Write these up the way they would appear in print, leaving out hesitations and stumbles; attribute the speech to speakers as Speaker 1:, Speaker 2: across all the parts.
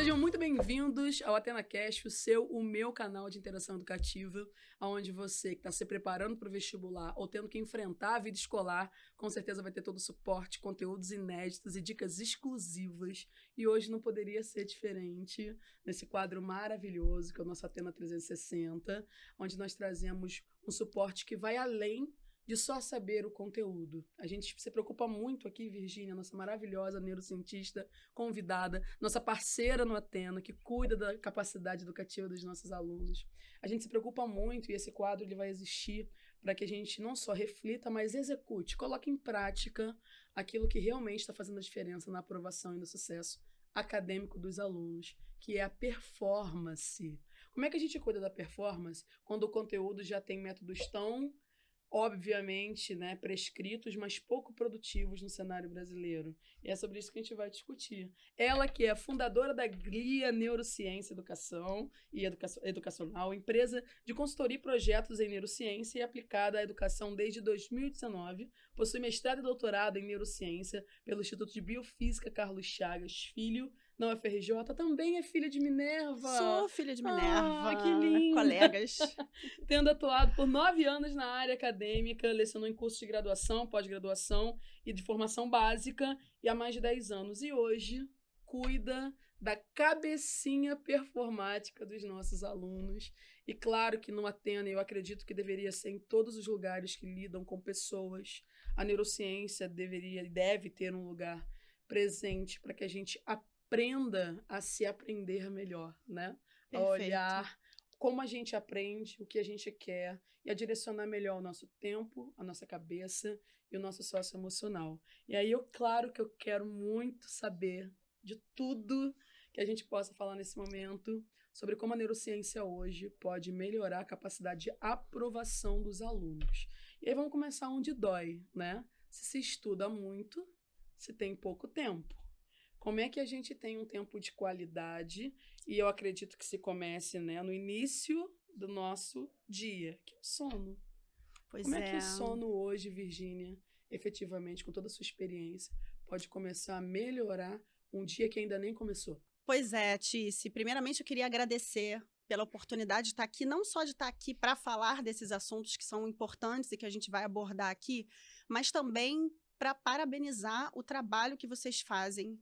Speaker 1: Sejam muito bem-vindos ao AtenaCast, o meu canal de interação educativa, onde você que está se preparando para o vestibular ou tendo que enfrentar a vida escolar, com certeza vai ter todo o suporte, conteúdos inéditos e dicas exclusivas. E hoje não poderia ser diferente nesse quadro maravilhoso que é o nosso Atena 360, onde nós trazemos um suporte que vai além de só saber o conteúdo. A gente se preocupa muito aqui, Virgínia, nossa maravilhosa neurocientista convidada, nossa parceira no Atena, que cuida da capacidade educativa dos nossos alunos. A gente se preocupa muito e esse quadro ele vai existir para que a gente não só reflita, mas execute, coloque em prática aquilo que realmente está fazendo a diferença na aprovação e no sucesso acadêmico dos alunos, que é a performance. Como é que a gente cuida da performance quando o conteúdo já tem métodos tão obviamente, né, prescritos, mas pouco produtivos no cenário brasileiro. E é sobre isso que a gente vai discutir. Ela que é a fundadora da GLIA Neurociência Educação e Educacional, empresa de consultoria e projetos em neurociência e aplicada à educação desde 2019, possui mestrado e doutorado em neurociência pelo Instituto de Biofísica Carlos Chagas Filho, na UFRJ, também é filha de Minerva.
Speaker 2: Sou filha de Minerva.
Speaker 1: Que linda.
Speaker 2: Colegas.
Speaker 1: Tendo atuado por 9 anos na área acadêmica, lecionou em cursos de graduação, pós-graduação e de formação básica, e há mais de 10 anos. E hoje cuida da cabecinha performática dos nossos alunos. E claro que no Atena, eu acredito que deveria ser em todos os lugares que lidam com pessoas. A neurociência deveria e deve ter um lugar presente para que a gente aprenda a se aprender melhor, né? A olhar como a gente aprende, o que a gente quer e a direcionar melhor o nosso tempo, a nossa cabeça e o nosso socioemocional. E aí, claro que eu quero muito saber de tudo que a gente possa falar nesse momento sobre como a neurociência hoje pode melhorar a capacidade de aprovação dos alunos. E aí vamos começar onde dói, né? Se estuda muito, se tem pouco tempo. Como é que a gente tem um tempo de qualidade? E eu acredito que se comece, né, no início do nosso dia, que é o sono. Como é que o sono hoje, Virgínia, efetivamente, com toda a sua experiência, pode começar a melhorar um dia que ainda nem começou?
Speaker 2: Pois é, Tice. Primeiramente, eu queria agradecer pela oportunidade de estar aqui, não só de estar aqui para falar desses assuntos que são importantes e que a gente vai abordar aqui, mas também para parabenizar o trabalho que vocês fazem.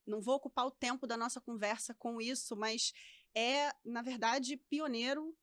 Speaker 2: Não vou ocupar o tempo da nossa conversa com isso, mas é, na verdade, pioneiro.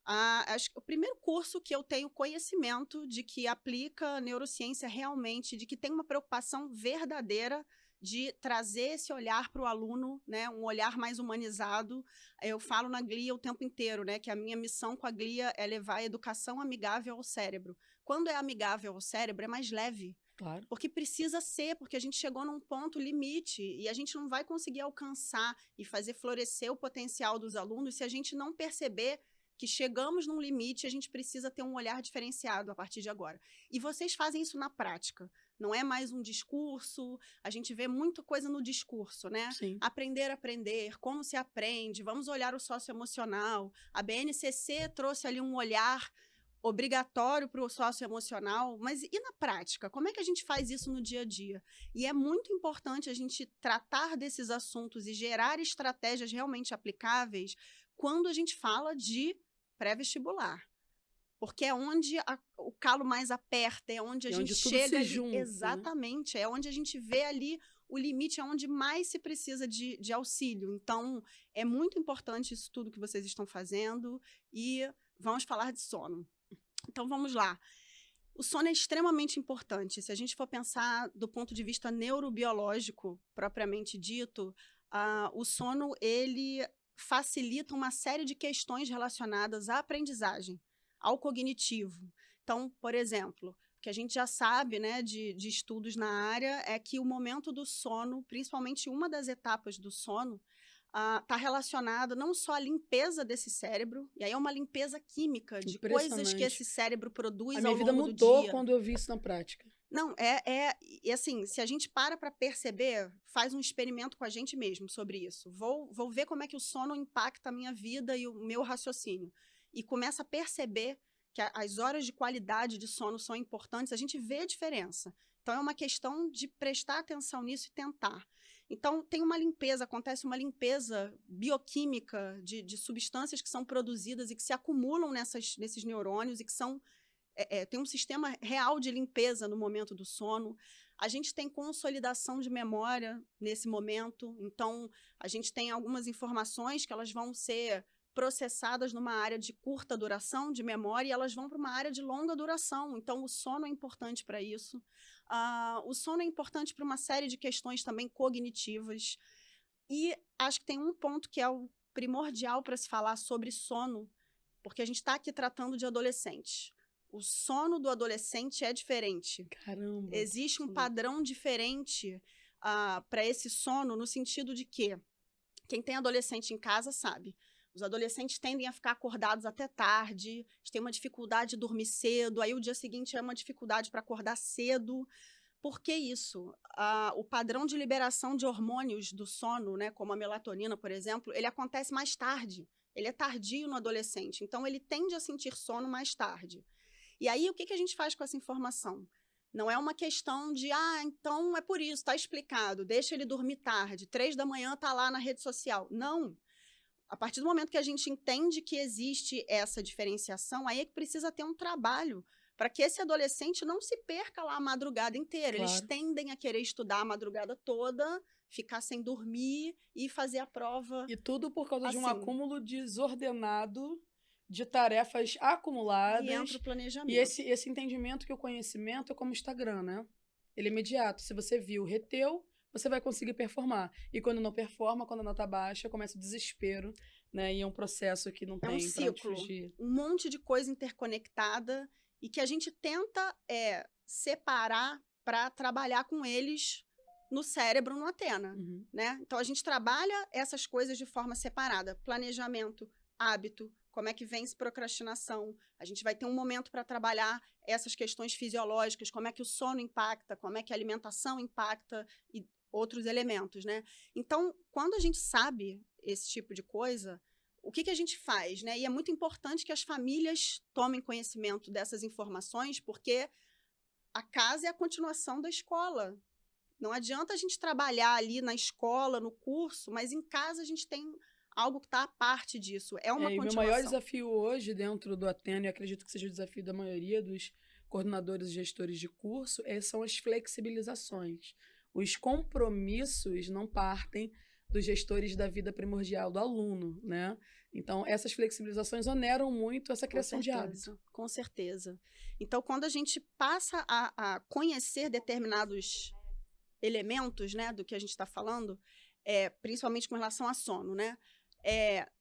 Speaker 2: Acho que o primeiro curso que eu tenho conhecimento de que aplica neurociência realmente, de que tem uma preocupação verdadeira de trazer esse olhar para o aluno, né, um olhar mais humanizado. Eu falo na GLIA o tempo inteiro, né, que a minha missão com a GLIA é levar a educação amigável ao cérebro. Quando é amigável ao cérebro, é mais leve.
Speaker 1: Claro.
Speaker 2: Porque precisa ser, porque a gente chegou num ponto limite e a gente não vai conseguir alcançar e fazer florescer o potencial dos alunos se a gente não perceber que chegamos num limite e a gente precisa ter um olhar diferenciado a partir de agora. E vocês fazem isso na prática. Não é mais um discurso, a gente vê muita coisa no discurso, né?
Speaker 1: Sim.
Speaker 2: Aprender, como se aprende, vamos olhar o socioemocional. A BNCC trouxe ali um olhar obrigatório para o socioemocional, mas e na prática? Como é que a gente faz isso no dia a dia? E é muito importante a gente tratar desses assuntos e gerar estratégias realmente aplicáveis quando a gente fala de pré-vestibular. Porque é onde o calo mais aperta, é onde a gente chega ali,
Speaker 1: junta,
Speaker 2: exatamente, né? É onde a gente vê ali o limite, é onde mais se precisa de auxílio. Então, é muito importante isso tudo que vocês estão fazendo e vamos falar de sono. Então, vamos lá. O sono é extremamente importante. Se a gente for pensar do ponto de vista neurobiológico, propriamente dito, o sono, ele facilita uma série de questões relacionadas à aprendizagem, ao cognitivo. Então, por exemplo, o que a gente já sabe, né, de estudos na área é que o momento do sono, principalmente uma das etapas do sono, está relacionado não só à limpeza desse cérebro, e aí é uma limpeza química de coisas que esse cérebro produz ao longo do dia.
Speaker 1: A minha vida mudou quando eu vi isso na prática.
Speaker 2: Não, e assim, se a gente para perceber, faz um experimento com a gente mesmo sobre isso. Vou ver como é que o sono impacta a minha vida e o meu raciocínio. E começa a perceber que as horas de qualidade de sono são importantes, a gente vê a diferença. Então, é uma questão de prestar atenção nisso e tentar. Então, tem uma limpeza, acontece uma limpeza bioquímica de substâncias que são produzidas e que se acumulam nesses neurônios e que são tem um sistema real de limpeza no momento do sono. A gente tem consolidação de memória nesse momento. Então, a gente tem algumas informações que elas vão ser processadas numa área de curta duração de memória e elas vão para uma área de longa duração. Então, o sono é importante para isso. O sono é importante para uma série de questões também cognitivas. E acho que tem um ponto que é o primordial para se falar sobre sono, porque a gente está aqui tratando de adolescentes. O sono do adolescente é diferente.
Speaker 1: Caramba.
Speaker 2: Existe um padrão diferente para esse sono, no sentido de que quem tem adolescente em casa sabe. Os adolescentes tendem a ficar acordados até tarde, eles têm uma dificuldade de dormir cedo, aí o dia seguinte é uma dificuldade para acordar cedo. Por que isso? O padrão de liberação de hormônios do sono, né, como a melatonina, por exemplo, ele acontece mais tarde. Ele é tardio no adolescente, então ele tende a sentir sono mais tarde. E aí, o que a gente faz com essa informação? Não é uma questão de, então é por isso, está explicado, deixa ele dormir tarde, 3 da manhã está lá na rede social. Não. A partir do momento que a gente entende que existe essa diferenciação, aí é que precisa ter um trabalho para que esse adolescente não se perca lá a madrugada inteira.
Speaker 1: Claro.
Speaker 2: Eles tendem a querer estudar a madrugada toda, ficar sem dormir e fazer a prova.
Speaker 1: E tudo por causa de um
Speaker 2: assim.
Speaker 1: acúmulo desordenado de tarefas acumuladas.
Speaker 2: E entra o planejamento.
Speaker 1: E esse entendimento que o conhecimento é como o Instagram, né? Ele é imediato. Se você viu, reteu, você vai conseguir performar. E quando não performa, quando a nota baixa, começa o desespero, né? E é um processo que não tem
Speaker 2: um ciclo,
Speaker 1: pra onde fugir.
Speaker 2: Um monte de coisa interconectada e que a gente tenta separar para trabalhar com eles no cérebro, no Atena, né? Então, a gente trabalha essas coisas de forma separada. Planejamento, hábito, como é que vence procrastinação. A gente vai ter um momento para trabalhar essas questões fisiológicas, como é que o sono impacta, como é que a alimentação impacta e outros elementos, né? Então, quando a gente sabe esse tipo de coisa, o que a gente faz, né? E é muito importante que as famílias tomem conhecimento dessas informações, porque a casa é a continuação da escola. Não adianta a gente trabalhar ali na escola, no curso, mas em casa a gente tem algo que está à parte disso. É uma continuação.
Speaker 1: E o meu maior desafio hoje dentro do Atena, e acredito que seja o desafio da maioria dos coordenadores e gestores de curso, são as flexibilizações. Os compromissos não partem dos gestores da vida primordial do aluno, né? Então, essas flexibilizações oneram muito essa criação de hábito.
Speaker 2: Com certeza. Então, quando a gente passa a conhecer determinados elementos, né, do que a gente está falando, principalmente com relação a sono, né?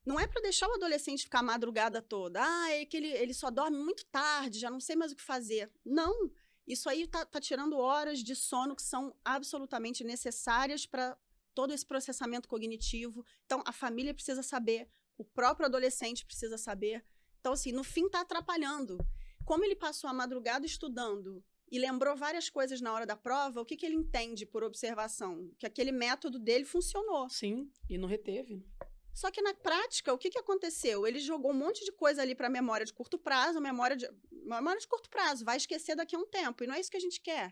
Speaker 2: Não é para deixar o adolescente ficar a madrugada toda. É que ele só dorme muito tarde, já não sei mais o que fazer. Não, isso aí tá tirando horas de sono que são absolutamente necessárias para todo esse processamento cognitivo. Então, a família precisa saber, o próprio adolescente precisa saber. Então, assim, no fim está atrapalhando. Como ele passou a madrugada estudando e lembrou várias coisas na hora da prova, o que ele entende por observação? Que aquele método dele funcionou.
Speaker 1: Sim, e não reteve.
Speaker 2: Só que na prática, o que aconteceu? Ele jogou um monte de coisa ali para memória de curto prazo, memória de curto prazo, vai esquecer daqui a um tempo, e não é isso que a gente quer,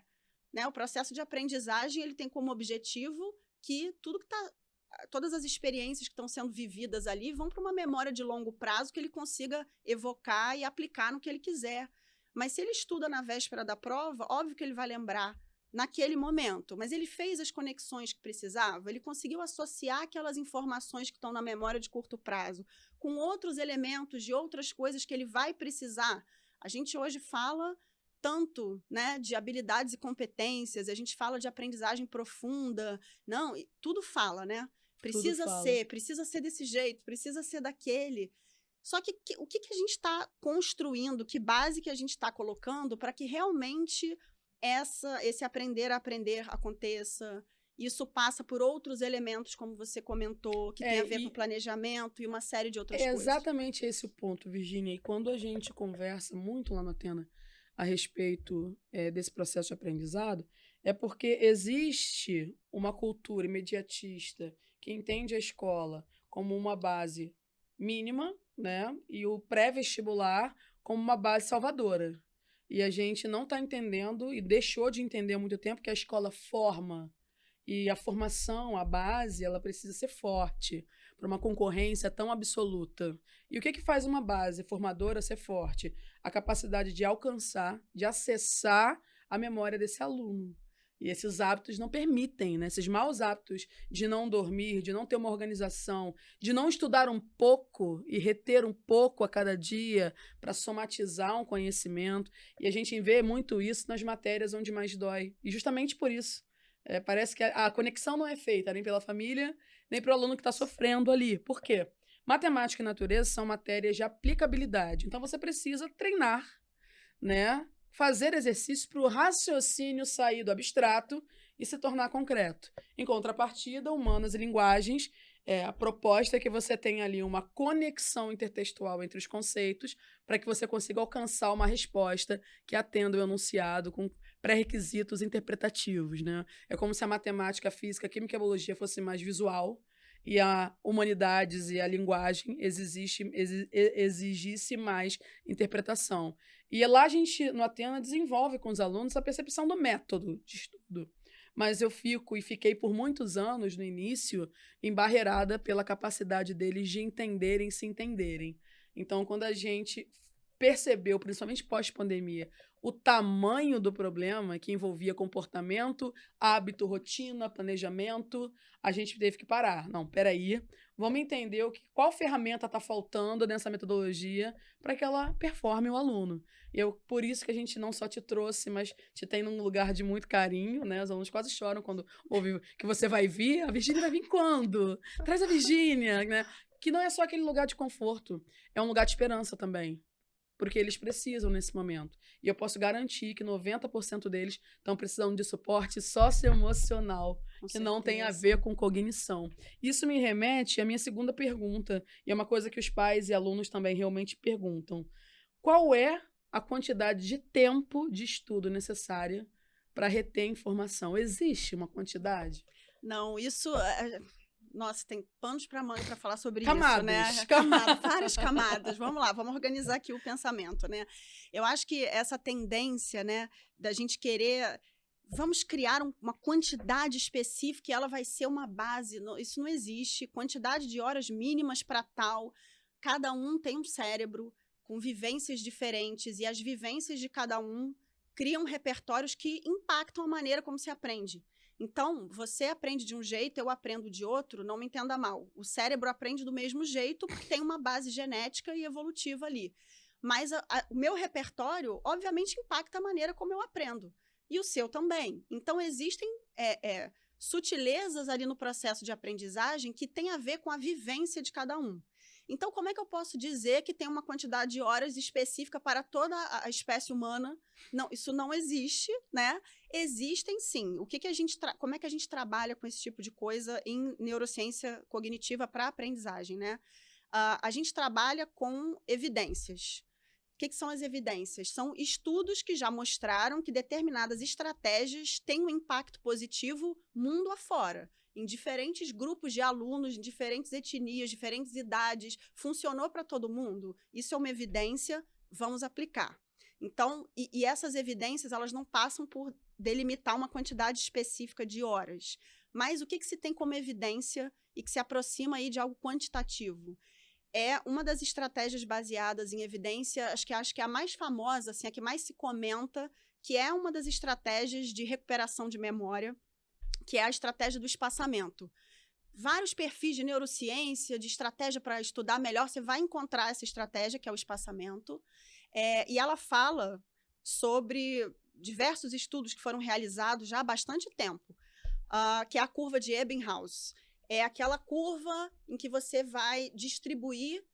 Speaker 2: né? O processo de aprendizagem, ele tem como objetivo que todas as experiências que estão sendo vividas ali vão para uma memória de longo prazo que ele consiga evocar e aplicar no que ele quiser. Mas se ele estuda na véspera da prova, óbvio que ele vai lembrar naquele momento, mas ele fez as conexões que precisava, ele conseguiu associar aquelas informações que estão na memória de curto prazo com outros elementos de outras coisas que ele vai precisar. A gente hoje fala tanto, né, de habilidades e competências, a gente fala de aprendizagem profunda, não, tudo fala, né? Precisa ser desse jeito, precisa ser daquele. Só que o que a gente está construindo, que base que a gente está colocando para que realmente esse aprender a aprender aconteça? Isso passa por outros elementos, como você comentou, que tem a ver com planejamento e uma série de outras coisas.
Speaker 1: É exatamente esse o ponto, Virgínia. E quando a gente conversa muito lá no Atena a respeito desse processo de aprendizado, é porque existe uma cultura imediatista que entende a escola como uma base mínima, né? E o pré-vestibular como uma base salvadora. E a gente não está entendendo e deixou de entender há muito tempo que a escola forma E a formação, a base, ela precisa ser forte para uma concorrência tão absoluta. E o que faz uma base formadora ser forte? A capacidade de alcançar, de acessar a memória desse aluno. E esses hábitos não permitem, né? Esses maus hábitos de não dormir, de não ter uma organização, de não estudar um pouco e reter um pouco a cada dia para somatizar um conhecimento. E a gente vê muito isso nas matérias onde mais dói. E justamente por isso. Parece que a conexão não é feita nem pela família, nem para o aluno que está sofrendo ali. Por quê? Matemática e natureza são matérias de aplicabilidade. Então, você precisa treinar, né? Fazer exercício para o raciocínio sair do abstrato e se tornar concreto. Em contrapartida, humanas e linguagens, a proposta é que você tenha ali uma conexão intertextual entre os conceitos para que você consiga alcançar uma resposta que atenda o enunciado com pré-requisitos interpretativos, né? É como se a matemática, a física, a química e a biologia fosse mais visual e a humanidades e a linguagem exigisse mais interpretação. E lá a gente, no Athena, desenvolve com os alunos a percepção do método de estudo. Mas eu fiquei por muitos anos, no início, embarreirada pela capacidade deles de entenderem, se entenderem. Então, quando a gente percebeu, principalmente pós-pandemia, o tamanho do problema que envolvia comportamento, hábito, rotina, planejamento, a gente teve que parar. Não, peraí, vamos entender qual ferramenta está faltando nessa metodologia para que ela performe o aluno. Por isso que a gente não só te trouxe, mas te tem num lugar de muito carinho, né? Os alunos quase choram quando ouvem que você vai vir. A Virgínia vai vir quando? Traz a Virgínia, né? Que não é só aquele lugar de conforto, é um lugar de esperança também. Porque eles precisam nesse momento. E eu posso garantir que 90% deles estão precisando de suporte socioemocional, que não tem a ver com cognição. Isso me remete à minha segunda pergunta, e é uma coisa que os pais e alunos também realmente perguntam. Qual é a quantidade de tempo de estudo necessária para reter informação? Existe uma quantidade?
Speaker 2: Não, isso... Nossa, tem panos para manga para falar sobre
Speaker 1: camadas.
Speaker 2: Isso, né? Camadas, várias camadas. Vamos lá, vamos organizar aqui o pensamento, né? Eu acho que essa tendência, né, da gente querer... Vamos criar uma quantidade específica e ela vai ser uma base. Isso não existe. Quantidade de horas mínimas para tal. Cada um tem um cérebro com vivências diferentes e as vivências de cada um criam repertórios que impactam a maneira como se aprende. Então, você aprende de um jeito, eu aprendo de outro, não me entenda mal. O cérebro aprende do mesmo jeito porque tem uma base genética e evolutiva ali. Mas o meu repertório, obviamente, impacta a maneira como eu aprendo. E o seu também. Então, existem sutilezas ali no processo de aprendizagem que tem a ver com a vivência de cada um. Então, como é que eu posso dizer que tem uma quantidade de horas específica para toda a espécie humana? Não, isso não existe, né? Existem sim. Como é que a gente trabalha com esse tipo de coisa em neurociência cognitiva para aprendizagem, né? A gente trabalha com evidências. O que são as evidências? São estudos que já mostraram que determinadas estratégias têm um impacto positivo mundo afora. Em diferentes grupos de alunos, em diferentes etnias, diferentes idades, funcionou para todo mundo? Isso é uma evidência, vamos aplicar. Então, e essas evidências, elas não passam por delimitar uma quantidade específica de horas. Mas o que se tem como evidência e que se aproxima aí de algo quantitativo? É uma das estratégias baseadas em evidência, acho que é a mais famosa, assim, a que mais se comenta, que é uma das estratégias de recuperação de memória, que é a estratégia do espaçamento. Vários perfis de neurociência, de estratégia para estudar melhor, você vai encontrar essa estratégia, que é o espaçamento, e ela fala sobre diversos estudos que foram realizados já há bastante tempo, que é a curva de Ebbinghaus. É aquela curva em que você vai distribuir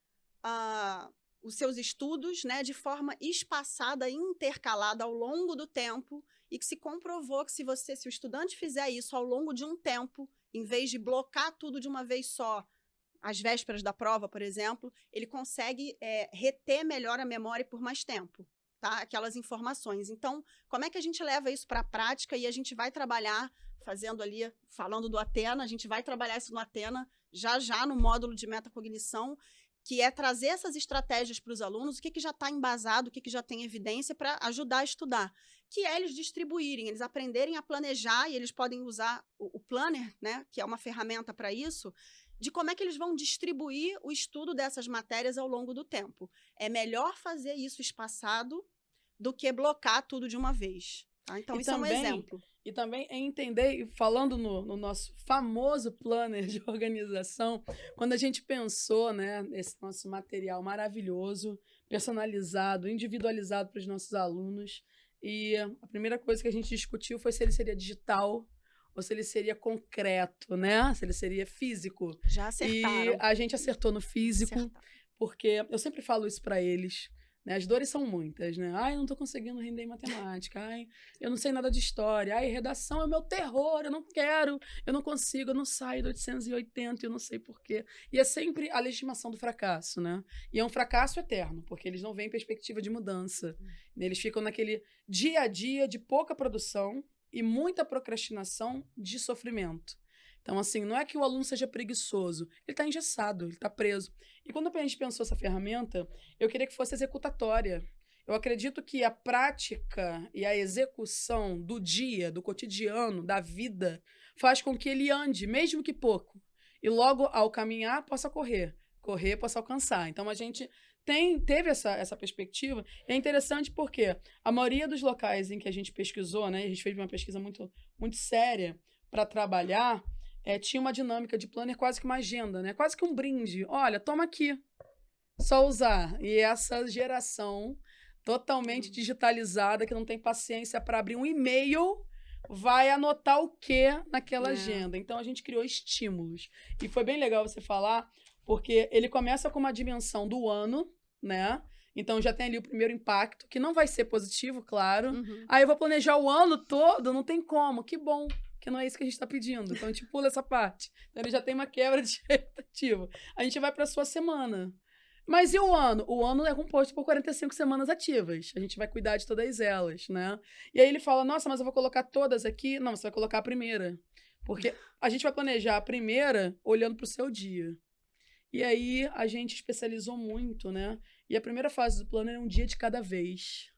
Speaker 2: os seus estudos, né, de forma espaçada, intercalada ao longo do tempo, e que se comprovou que se o estudante fizer isso ao longo de um tempo, em vez de blocar tudo de uma vez só, às vésperas da prova, por exemplo, ele consegue reter melhor a memória por mais tempo, tá? Aquelas informações. Então, como é que a gente leva isso para a prática? E a gente vai trabalhar, falando do Athena, a gente vai trabalhar isso no Athena, já no módulo de metacognição, que é trazer essas estratégias para os alunos, o que já está embasado, o que já tem evidência para ajudar a estudar, que é eles distribuírem, eles aprenderem a planejar, e eles podem usar o Planner, né, que é uma ferramenta para isso, de como é que eles vão distribuir o estudo dessas matérias ao longo do tempo. É melhor fazer isso espaçado do que blocar tudo de uma vez. Tá? Então, isso também, é um exemplo.
Speaker 1: E também é entender, falando no nosso famoso planner de organização, quando a gente pensou, né, nesse nosso material maravilhoso, personalizado, individualizado para os nossos alunos, e a primeira coisa que a gente discutiu foi se ele seria digital ou se ele seria concreto, né? Se ele seria físico.
Speaker 2: Já acertaram.
Speaker 1: E a gente acertou no físico, porque eu sempre falo isso para eles, né? As dores são muitas, né? Ai, eu não tô conseguindo render em matemática. Ai, eu não sei nada de história. Ai, redação é o meu terror. Eu não quero, eu não consigo, eu não saio do 880, eu não sei porquê. E é sempre a legitimação do fracasso, né? E é um fracasso eterno, porque eles não veem perspectiva de mudança. Eles ficam naquele dia a dia de pouca produção e muita procrastinação de sofrimento. Então, assim, não é que o aluno seja preguiçoso, ele está engessado, ele está preso. E quando a gente pensou essa ferramenta, eu queria que fosse executatória. Eu acredito que a prática e a execução do dia, do cotidiano, da vida, faz com que ele ande, mesmo que pouco. E logo, ao caminhar, possa correr. Correr, possa alcançar. Então, a gente teve essa perspectiva. E é interessante porque a maioria dos locais em que a gente pesquisou, né, a gente fez uma pesquisa muito, muito séria para trabalhar, tinha uma dinâmica de planner quase que uma agenda, né? Quase que um brinde. Olha, toma aqui. Só usar. E essa geração totalmente digitalizada, que não tem paciência para abrir um e-mail, vai anotar o quê naquela agenda. Então, a gente criou estímulos. E foi bem legal você falar, porque ele começa com uma dimensão do ano, né? Então, já tem ali o primeiro impacto, que não vai ser positivo, claro. Aí eu vou planejar o ano todo, não tem como. Que bom. Que não é isso que a gente está pedindo. Então, a gente pula essa parte. Então, ele já tem uma quebra de expectativa. A gente vai para a sua semana. Mas e o ano? O ano é composto por 45 semanas ativas. A gente vai cuidar de todas elas, né? E aí ele fala, nossa, mas eu vou colocar todas aqui? Não, você vai colocar a primeira. Porque a gente vai planejar a primeira olhando para o seu dia. E aí a gente especializou muito, né? E a primeira fase do plano é um dia de cada vez.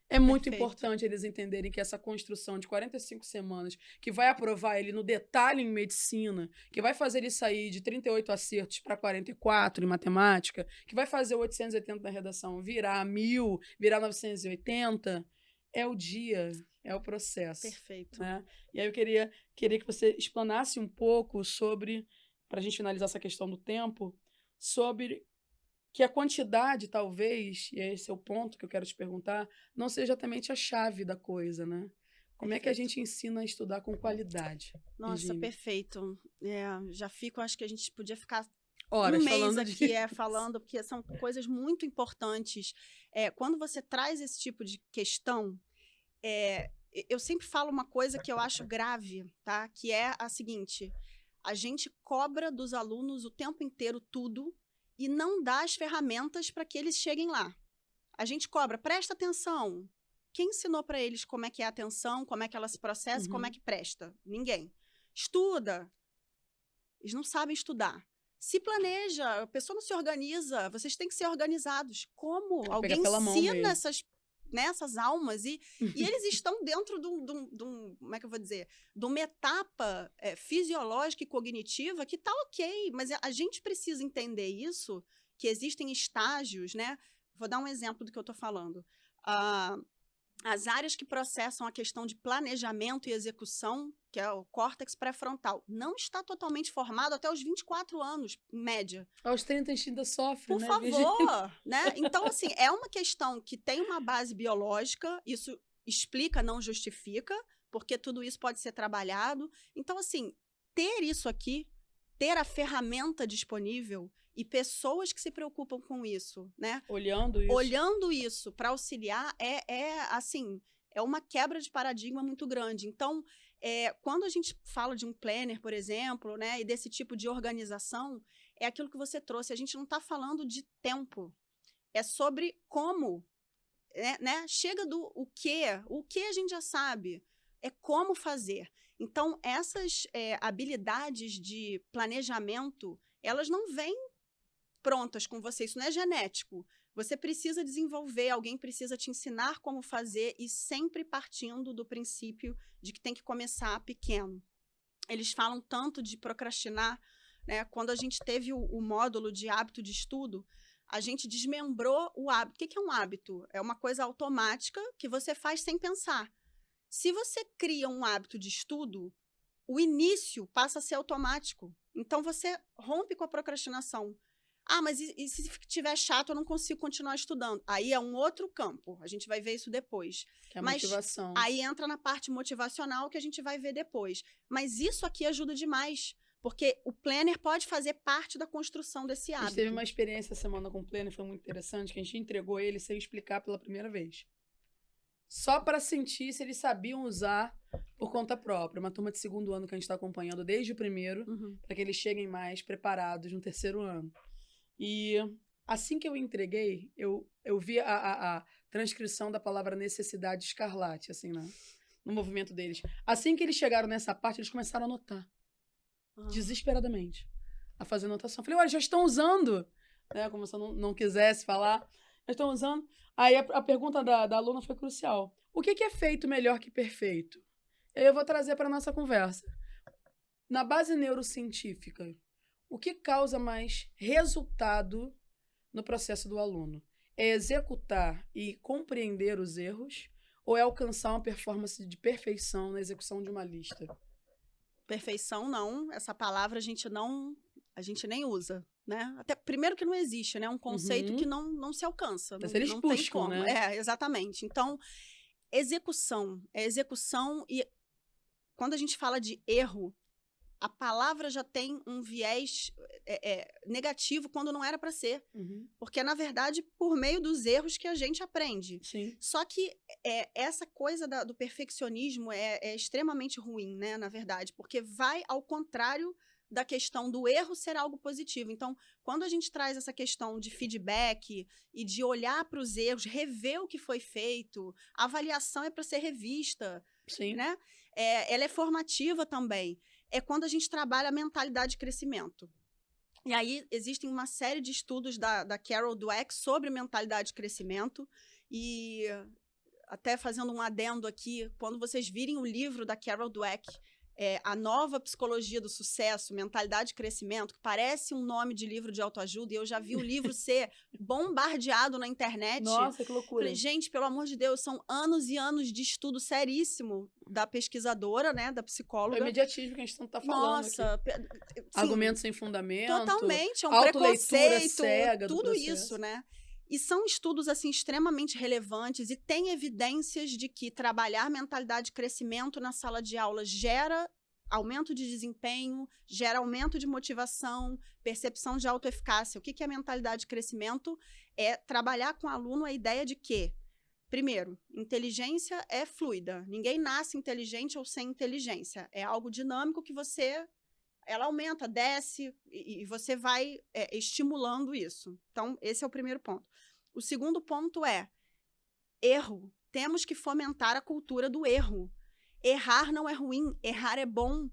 Speaker 1: É muito importante eles entenderem que essa construção de 45 semanas, que vai aprovar ele no detalhe em medicina, que vai fazer ele sair de 38 acertos para 44 em matemática, que vai fazer o 880 na redação virar 1000, virar 980, é o dia, é o processo.
Speaker 2: Perfeito.
Speaker 1: Né? E aí eu queria que você explanasse um pouco sobre, para a gente finalizar essa questão do tempo, sobre que a quantidade, talvez, e esse é o ponto que eu quero te perguntar, não seja exatamente a chave da coisa, né? Como é que a gente ensina a estudar com qualidade?
Speaker 2: Nossa,
Speaker 1: Virginia?
Speaker 2: Perfeito. Já fico, acho que a gente podia ficar
Speaker 1: horas
Speaker 2: um mês
Speaker 1: falando
Speaker 2: aqui falando, porque são coisas muito importantes. Quando você traz esse tipo de questão, eu sempre falo uma coisa que eu acho grave, tá? Que é a seguinte: a gente cobra dos alunos o tempo inteiro tudo e não dá as ferramentas para que eles cheguem lá. A gente cobra, presta atenção. Quem ensinou para eles como é que é a atenção, como é que ela se processa, como é que presta? Ninguém. Estuda. Eles não sabem estudar. Se planeja, a pessoa não se organiza, vocês têm que ser organizados. Como? Alguém ensina essas almas e eles estão dentro de um, como é que eu vou dizer, de uma etapa fisiológica e cognitiva que está ok, mas a gente precisa entender isso, que existem estágios, né? Vou dar um exemplo do que eu estou falando. As áreas que processam a questão de planejamento e execução, que é o córtex pré-frontal, não está totalmente formado até os 24 anos, em média.
Speaker 1: Aos 30 a gente ainda sofre,
Speaker 2: Por favor, né? Então, assim, é uma questão que tem uma base biológica, isso explica, não justifica, porque tudo isso pode ser trabalhado. Então, assim, ter isso aqui, ter a ferramenta disponível e pessoas que se preocupam com isso, né? Olhando isso para auxiliar assim, é uma quebra de paradigma muito grande. Então, quando a gente fala de um planner, por exemplo, né, e desse tipo de organização, é aquilo que você trouxe. A gente não está falando de tempo, é sobre como, né? Chega do o que a gente já sabe, é como fazer. Então, essas habilidades de planejamento, elas não vêm prontas com você. Isso não é genético. Você precisa desenvolver, alguém precisa te ensinar como fazer e sempre partindo do princípio de que tem que começar pequeno. Eles falam tanto de procrastinar, né? Quando a gente teve o módulo de hábito de estudo, a gente desmembrou o hábito. O que é um hábito? É uma coisa automática que você faz sem pensar. Se você cria um hábito de estudo, o início passa a ser automático. Então, você rompe com a procrastinação. Ah, mas e se estiver chato, eu não consigo continuar estudando? Aí é um outro campo. A gente vai ver isso depois.
Speaker 1: Que é a
Speaker 2: Mas
Speaker 1: motivação.
Speaker 2: aí entra na parte motivacional que a gente vai ver depois. Mas isso aqui ajuda demais. Porque o planner pode fazer parte da construção desse
Speaker 1: A
Speaker 2: hábito.
Speaker 1: gente teve uma experiência essa semana com o planner, foi muito interessante, que a gente entregou ele sem explicar pela primeira vez. Só para sentir se eles sabiam usar por conta própria. Uma turma de segundo ano que a gente está acompanhando desde o primeiro, para que eles cheguem mais preparados no terceiro ano. E assim que eu entreguei, eu vi a transcrição da palavra necessidade escarlate, assim, no movimento deles. Assim que eles chegaram nessa parte, eles começaram a anotar. Desesperadamente. A fazer anotação. Eu falei, olha, já estão usando. Né, como se eu não quisesse falar. Já estão usando. Aí a pergunta da aluna foi crucial. O que é feito melhor que perfeito? Eu vou trazer para a nossa conversa. Na base neurocientífica, o que causa mais resultado no processo do aluno? É executar e compreender os erros ou é alcançar uma performance de perfeição na execução de uma lista?
Speaker 2: Perfeição, não. Essa palavra a gente nem usa, né? Até primeiro que não existe, né? Um conceito que não se alcança.
Speaker 1: Mas
Speaker 2: não,
Speaker 1: eles
Speaker 2: não
Speaker 1: buscam,
Speaker 2: tem como.
Speaker 1: né?
Speaker 2: Exatamente. Então, execução. É execução e quando a gente fala de erro, a palavra já tem um viés negativo quando não era para ser. Porque é, na verdade, por meio dos erros que a gente aprende.
Speaker 1: Sim.
Speaker 2: Só que essa coisa do perfeccionismo é extremamente ruim, né? Na verdade, porque vai ao contrário da questão do erro ser algo positivo. Então, quando a gente traz essa questão de feedback e de olhar para os erros, rever o que foi feito, a avaliação é para ser revista,
Speaker 1: Sim.
Speaker 2: né? Ela é formativa também. É quando a gente trabalha a mentalidade de crescimento. E aí, existem uma série de estudos da Carol Dweck sobre mentalidade de crescimento. E, até fazendo um adendo aqui, quando vocês virem o livro da Carol Dweck, A Nova Psicologia do Sucesso, Mentalidade de Crescimento, que parece um nome de livro de autoajuda, e eu já vi o livro ser bombardeado na internet.
Speaker 1: Nossa, que loucura.
Speaker 2: Falei, gente, pelo amor de Deus, são anos e anos de estudo seríssimo da pesquisadora, né, da psicóloga.
Speaker 1: É o imediatismo que a gente está falando aqui.
Speaker 2: Nossa,
Speaker 1: argumentos sem fundamento.
Speaker 2: Totalmente, é um
Speaker 1: autoleitura
Speaker 2: preconceito,
Speaker 1: cega do
Speaker 2: tudo
Speaker 1: processo.
Speaker 2: isso, né? E são estudos, assim, extremamente relevantes e tem evidências de que trabalhar mentalidade de crescimento na sala de aula gera aumento de desempenho, gera aumento de motivação, percepção de autoeficácia. O que é mentalidade de crescimento? É trabalhar com o aluno a ideia de que, primeiro, inteligência é fluida. Ninguém nasce inteligente ou sem inteligência. É algo dinâmico que ela aumenta, desce, e você vai estimulando isso. Então, esse é o primeiro ponto. O segundo ponto é erro. Temos que fomentar a cultura do erro. Errar não é ruim, errar é bom.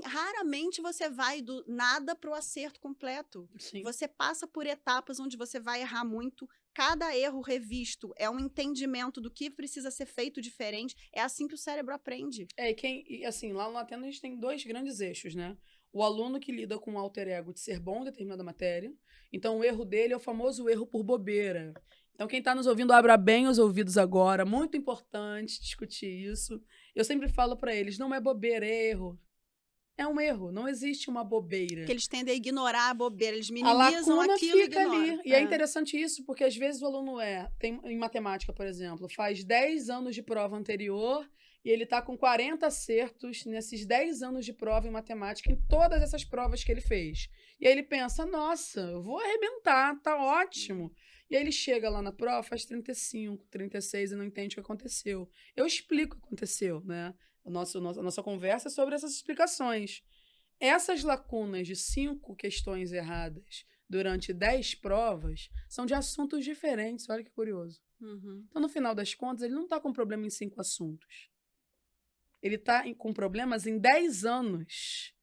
Speaker 2: Raramente você vai do nada para o acerto completo.
Speaker 1: Sim.
Speaker 2: Você passa por etapas onde você vai errar muito. Cada erro revisto é um entendimento do que precisa ser feito diferente. É assim que o cérebro aprende.
Speaker 1: E assim, lá no Latino a gente tem 2 grandes eixos, né? O aluno que lida com o alter ego de ser bom em determinada matéria. Então, o erro dele é o famoso erro por bobeira. Então, quem está nos ouvindo, abra bem os ouvidos agora. Muito importante discutir isso. Eu sempre falo para eles, não é bobeira, é erro. É um erro, não existe uma bobeira.
Speaker 2: Porque eles tendem a ignorar a bobeira, eles minimizam aquilo e
Speaker 1: fica
Speaker 2: ignoram.
Speaker 1: ali. E é interessante isso, porque às vezes o aluno em matemática, por exemplo, faz 10 anos de prova anterior e ele está com 40 acertos nesses 10 anos de prova em matemática, em todas essas provas que ele fez. E aí ele pensa, nossa, eu vou arrebentar, tá ótimo. E aí ele chega lá na prova, faz 35, 36 e não entende o que aconteceu. Eu explico o que aconteceu, né? A nossa conversa é sobre essas explicações. Essas lacunas de 5 questões erradas durante 10 provas são de assuntos diferentes. Olha que curioso. Então, no final das contas, ele não está com problema em 5 assuntos. Ele está com problemas em 10 anos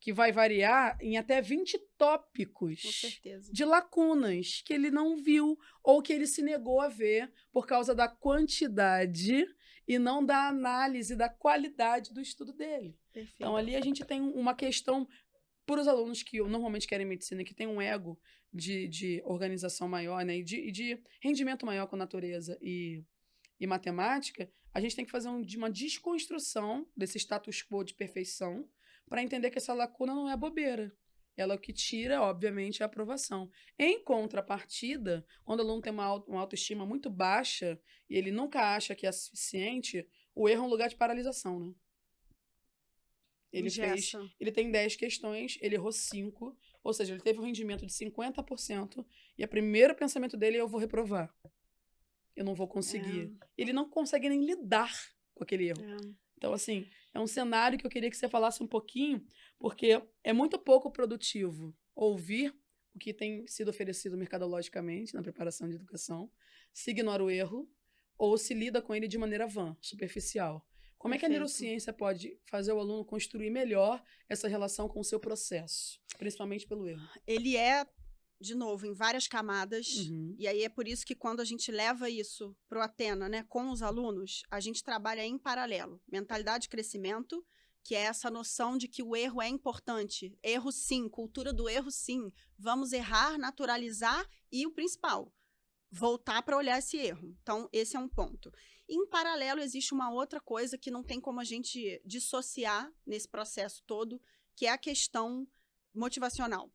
Speaker 1: que vai variar em até 20 tópicos
Speaker 2: Com certeza.
Speaker 1: de lacunas que ele não viu ou que ele se negou a ver por causa da quantidade e não da análise da qualidade do estudo dele.
Speaker 2: Perfeito.
Speaker 1: Então, ali a gente tem uma questão para os alunos que normalmente querem medicina, que tem um ego de organização maior, né, e de rendimento maior com natureza e matemática, a gente tem que fazer uma desconstrução desse status quo de perfeição para entender que essa lacuna não é bobeira. Ela é o que tira, obviamente, a aprovação. Em contrapartida, quando o aluno tem uma autoestima muito baixa e ele nunca acha que é suficiente, o erro é um lugar de paralisação, né? Ele tem 10 questões, ele errou 5, ou seja, ele teve um rendimento de 50% e o primeiro pensamento dele é: eu vou reprovar. Eu não vou conseguir. Ele não consegue nem lidar com aquele erro. Então, assim, é um cenário que eu queria que você falasse um pouquinho, porque é muito pouco produtivo ouvir o que tem sido oferecido mercadologicamente na preparação de educação, se ignora o erro ou se lida com ele de maneira vã, superficial. Como é que a neurociência pode fazer o aluno construir melhor essa relação com o seu processo, principalmente pelo erro?
Speaker 2: Ele de novo, em várias camadas, e aí é por isso que quando a gente leva isso para o Athena, né, com os alunos, a gente trabalha em paralelo. Mentalidade de crescimento, que é essa noção de que o erro é importante. Erro sim, cultura do erro sim. Vamos errar, naturalizar e o principal, voltar para olhar esse erro. Então, esse é um ponto. Em paralelo, existe uma outra coisa que não tem como a gente dissociar nesse processo todo, que é a questão motivacional.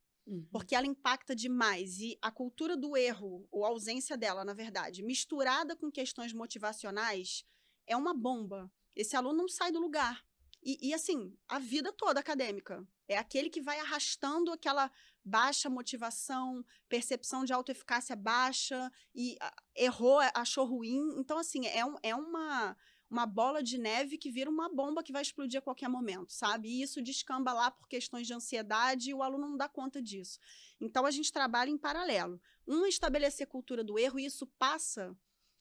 Speaker 2: Porque ela impacta demais. E a cultura do erro, ou a ausência dela, na verdade, misturada com questões motivacionais, é uma bomba. Esse aluno não sai do lugar. E assim, a vida toda acadêmica. É aquele que vai arrastando aquela baixa motivação, percepção de autoeficácia baixa, e errou, achou ruim. Então, assim, é uma bola de neve que vira uma bomba que vai explodir a qualquer momento, sabe? E isso descamba lá por questões de ansiedade e o aluno não dá conta disso. Então, a gente trabalha em paralelo. Estabelecer cultura do erro, e isso passa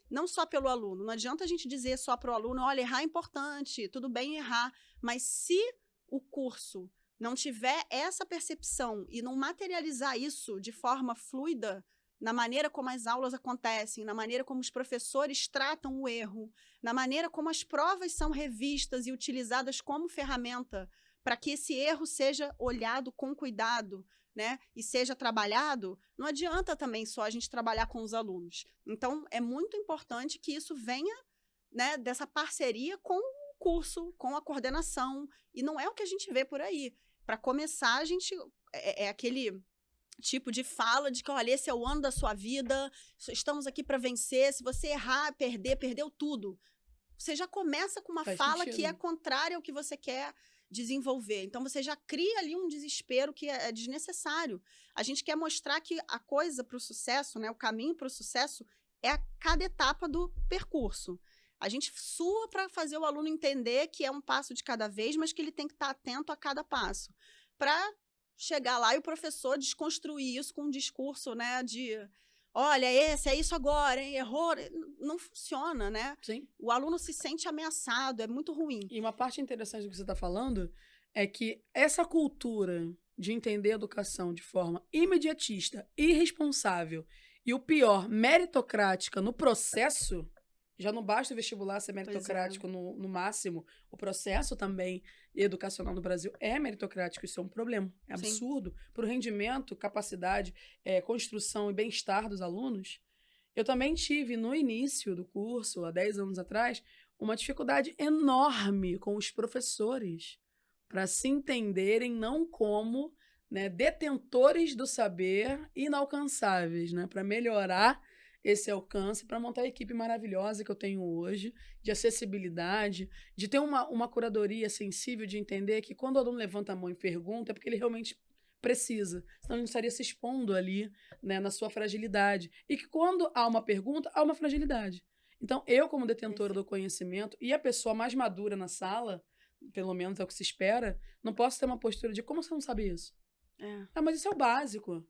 Speaker 2: não só pelo aluno. Não adianta a gente dizer só para o aluno: olha, errar é importante, tudo bem errar. Mas se o curso não tiver essa percepção e não materializar isso de forma fluida, na maneira como as aulas acontecem, na maneira como os professores tratam o erro, na maneira como as provas são revistas e utilizadas como ferramenta para que esse erro seja olhado com cuidado, né, e seja trabalhado, não adianta também só a gente trabalhar com os alunos. Então, é muito importante que isso venha, né, dessa parceria com o curso, com a coordenação, e não é o que a gente vê por aí. Para começar, a gente é aquele tipo de fala de que, olha, esse é o ano da sua vida, estamos aqui para vencer, se você errar, perdeu tudo. Você já começa com uma fala que é contrária ao que você quer desenvolver. Então, você já cria ali um desespero que é desnecessário. A gente quer mostrar que a coisa para o sucesso, né, o caminho para o sucesso, é a cada etapa do percurso. A gente sua para fazer o aluno entender que é um passo de cada vez, mas que ele tem que estar atento a cada passo. Para chegar lá e o professor desconstruir isso com um discurso, né, de: olha, é isso agora, hein? Errou. Não funciona, né?
Speaker 1: Sim.
Speaker 2: O aluno se sente ameaçado, é muito ruim.
Speaker 1: E uma parte interessante do que você está falando é que essa cultura de entender a educação de forma imediatista, irresponsável e, o pior, meritocrática no processo, já não basta o vestibular ser meritocrático no máximo, o processo também educacional no Brasil é meritocrático, isso é um problema, é absurdo. Para o rendimento, capacidade, construção e bem-estar dos alunos. Eu também tive, no início do curso, há 10 anos atrás, uma dificuldade enorme com os professores para se entenderem não como, né, detentores do saber inalcançáveis, né, para melhorar esse alcance, para montar a equipe maravilhosa que eu tenho hoje, de acessibilidade, de ter uma curadoria sensível, de entender que quando o aluno levanta a mão e pergunta, é porque ele realmente precisa, senão ele não estaria se expondo ali, né, na sua fragilidade. E que quando há uma pergunta, há uma fragilidade. Então, eu, como detentora do conhecimento e a pessoa mais madura na sala, pelo menos é o que se espera, não posso ter uma postura de: como você não sabe isso? Ah, mas isso é o básico.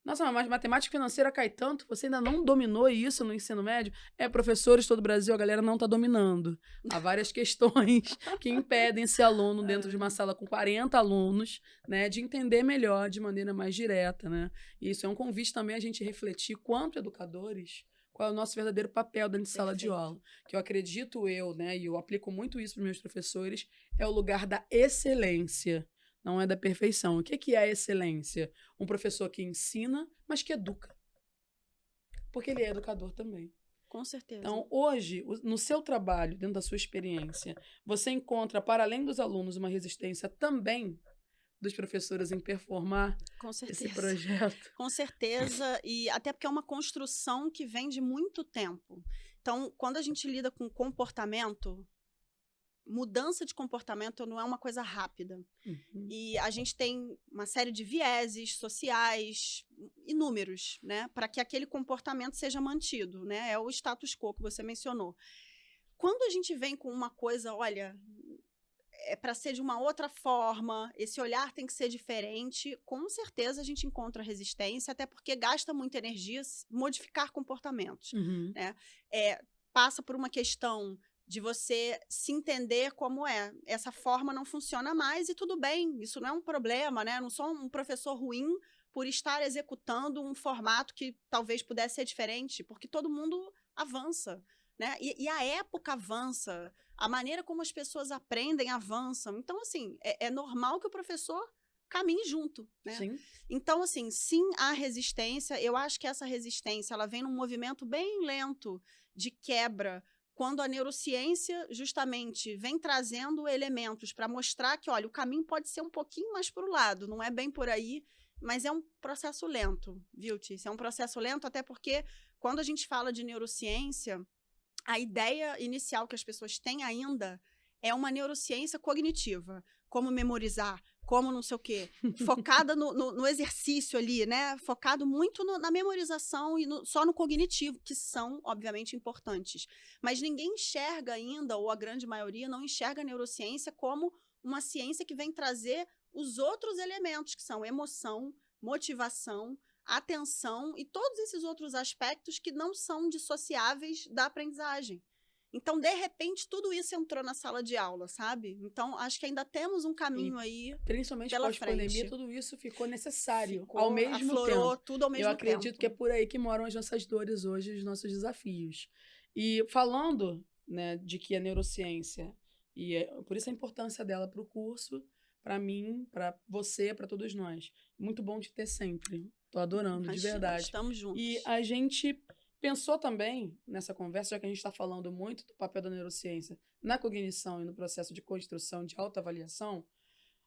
Speaker 1: Nossa, mas matemática financeira cai tanto, você ainda não dominou isso no ensino médio? Professores de todo o Brasil, a galera não está dominando. Há várias questões que impedem esse aluno dentro de uma sala com 40 alunos, né, de entender melhor, de maneira mais direta, né? E isso é um convite também a gente refletir, quanto educadores, qual é o nosso verdadeiro papel dentro de sala de aula. Que eu acredito né, e eu aplico muito isso para os meus professores, é o lugar da excelência. Não é da perfeição. O que é a excelência? Um professor que ensina, mas que educa. Porque ele é educador também.
Speaker 2: Com certeza.
Speaker 1: Então, hoje, no seu trabalho, dentro da sua experiência, você encontra, para além dos alunos, uma resistência também dos professores em performar esse projeto?
Speaker 2: Com certeza. E até porque é uma construção que vem de muito tempo. Então, quando a gente lida com comportamento, mudança de comportamento não é uma coisa rápida. E a gente tem uma série de vieses sociais, inúmeros, né, para que aquele comportamento seja mantido, né? É o status quo que você mencionou. Quando a gente vem com uma coisa, olha, é para ser de uma outra forma, esse olhar tem que ser diferente, com certeza a gente encontra resistência, até porque gasta muita energia modificar comportamentos, né? Passa por uma questão de você se entender como é. Essa forma não funciona mais e tudo bem, isso não é um problema, né? Eu não sou um professor ruim por estar executando um formato que talvez pudesse ser diferente, porque todo mundo avança, né? E a época avança, a maneira como as pessoas aprendem avança. Então, assim, é normal que o professor caminhe junto, né?
Speaker 1: Sim.
Speaker 2: Então, assim, sim, há resistência. Eu acho que essa resistência, ela vem num movimento bem lento de quebra, quando a neurociência justamente vem trazendo elementos para mostrar que, olha, o caminho pode ser um pouquinho mais para o lado, não é bem por aí, mas é um processo lento, viu, Tícia? É um processo lento, até porque quando a gente fala de neurociência, a ideia inicial que as pessoas têm ainda é uma neurociência cognitiva, como memorizar, como não sei o quê, focada no exercício ali, né? Focado muito na memorização e só no cognitivo, que são, obviamente, importantes. Mas ninguém enxerga ainda, ou a grande maioria não enxerga a neurociência como uma ciência que vem trazer os outros elementos, que são emoção, motivação, atenção e todos esses outros aspectos que não são dissociáveis da aprendizagem. Então, de repente, tudo isso entrou na sala de aula, sabe? Então, acho que ainda temos um caminho aí.
Speaker 1: Principalmente pós-pandemia, tudo isso ficou necessário ao mesmo
Speaker 2: aflorou
Speaker 1: tempo.
Speaker 2: Tudo ao mesmo tempo.
Speaker 1: Eu acredito que é por aí que moram as nossas dores hoje, os nossos desafios. E falando, né, de que a neurociência, e por isso a importância dela para o curso, para mim, para você, para todos nós. Muito bom te ter sempre. Tô adorando, de verdade.
Speaker 2: Estamos juntos.
Speaker 1: E a gente pensou também, nessa conversa, já que a gente está falando muito do papel da neurociência na cognição e no processo de construção de autoavaliação,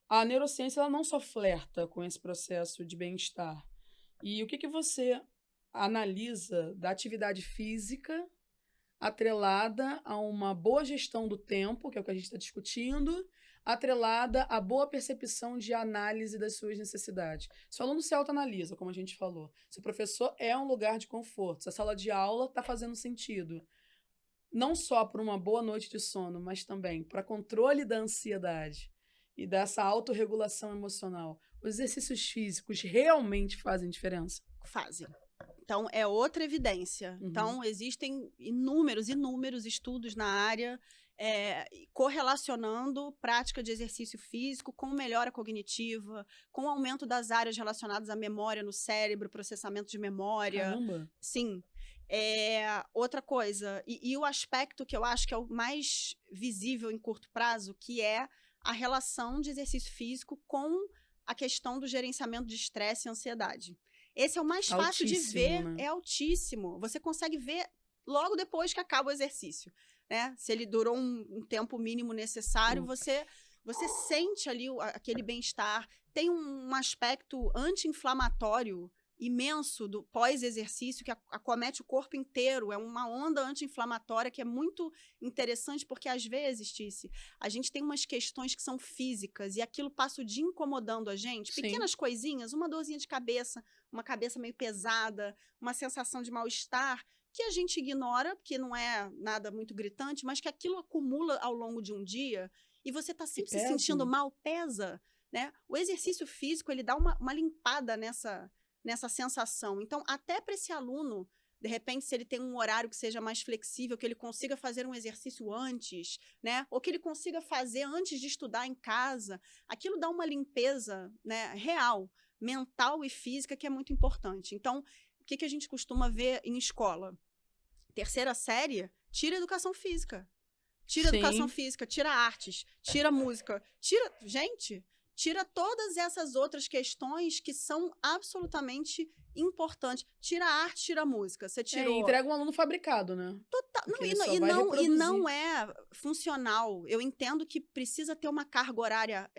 Speaker 1: a neurociência ela não só flerta com esse processo de bem-estar. E o que você analisa da atividade física atrelada a uma boa gestão do tempo, que é o que a gente está discutindo, atrelada à boa percepção de análise das suas necessidades. Se o aluno se autoanalisa, como a gente falou, se o professor é um lugar de conforto, se a sala de aula está fazendo sentido, não só por uma boa noite de sono, mas também para controle da ansiedade e dessa autorregulação emocional, os exercícios físicos realmente fazem diferença?
Speaker 2: Fazem. Então, é outra evidência. Então, existem inúmeros estudos na área correlacionando prática de exercício físico com melhora cognitiva, com aumento das áreas relacionadas à memória no cérebro, processamento de memória.
Speaker 1: Caramba!
Speaker 2: Sim. Outra coisa, e o aspecto que eu acho que é o mais visível em curto prazo, que é a relação de exercício físico com a questão do gerenciamento de estresse e ansiedade. Esse é o mais fácil de ver, né? É altíssimo. Você consegue ver logo depois que acaba o exercício, né? Se ele durou um tempo mínimo necessário, você sente ali aquele bem-estar. Tem um aspecto anti-inflamatório imenso do pós-exercício que acomete o corpo inteiro. É uma onda anti-inflamatória que é muito interessante, porque às vezes, Tícia, a gente tem umas questões que são físicas e aquilo passa o dia incomodando a gente.
Speaker 1: Sim.
Speaker 2: Pequenas coisinhas, uma dorzinha de cabeça, uma cabeça meio pesada, uma sensação de mal-estar, que a gente ignora, porque não é nada muito gritante, mas que aquilo acumula ao longo de um dia e você está sempre se sentindo mal, pesa, né? O exercício físico, ele dá uma limpada nessa sensação. Então, até para esse aluno, de repente, se ele tem um horário que seja mais flexível, que ele consiga fazer um exercício antes, né? Ou que ele consiga fazer antes de estudar em casa, aquilo dá uma limpeza, né, real, mental e física, que é muito importante. Então, o que a gente costuma ver em escola? Terceira série, tira educação física. Tira educação física, tira artes, tira música, tira todas essas outras questões que são absolutamente importantes. Tira a arte, tira a música. Você tirou.
Speaker 1: Entrega um aluno fabricado, né?
Speaker 2: Total. Não, e não é funcional. Eu entendo que precisa ter uma carga horária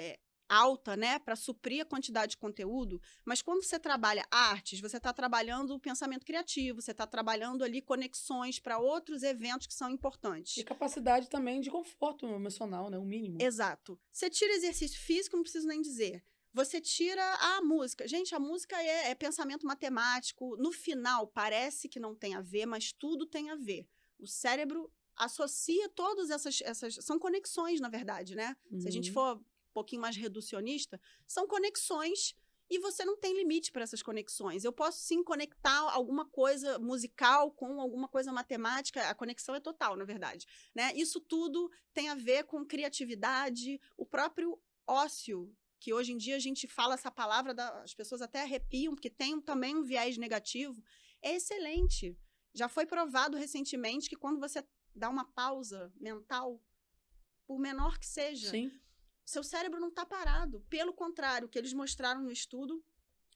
Speaker 2: alta, né, para suprir a quantidade de conteúdo, mas quando você trabalha artes, você está trabalhando o pensamento criativo, você está trabalhando ali conexões para outros eventos que são importantes.
Speaker 1: E capacidade também de conforto emocional, né, o mínimo.
Speaker 2: Exato. Você tira exercício físico, não preciso nem dizer. Você tira a música. Gente, a música é pensamento matemático. No final, parece que não tem a ver, mas tudo tem a ver. O cérebro associa todas essas... São conexões, na verdade, né? Se a gente for um pouquinho mais reducionista, são conexões e você não tem limite para essas conexões. Eu posso, sim, conectar alguma coisa musical com alguma coisa matemática. A conexão é total, na verdade, né? Isso tudo tem a ver com criatividade, o próprio ócio, que hoje em dia a gente fala essa palavra, as pessoas até arrepiam, porque tem também um viés negativo, é excelente. Já foi provado recentemente que quando você dá uma pausa mental, por menor que seja,
Speaker 1: sim,
Speaker 2: seu cérebro não está parado. Pelo contrário, o que eles mostraram no estudo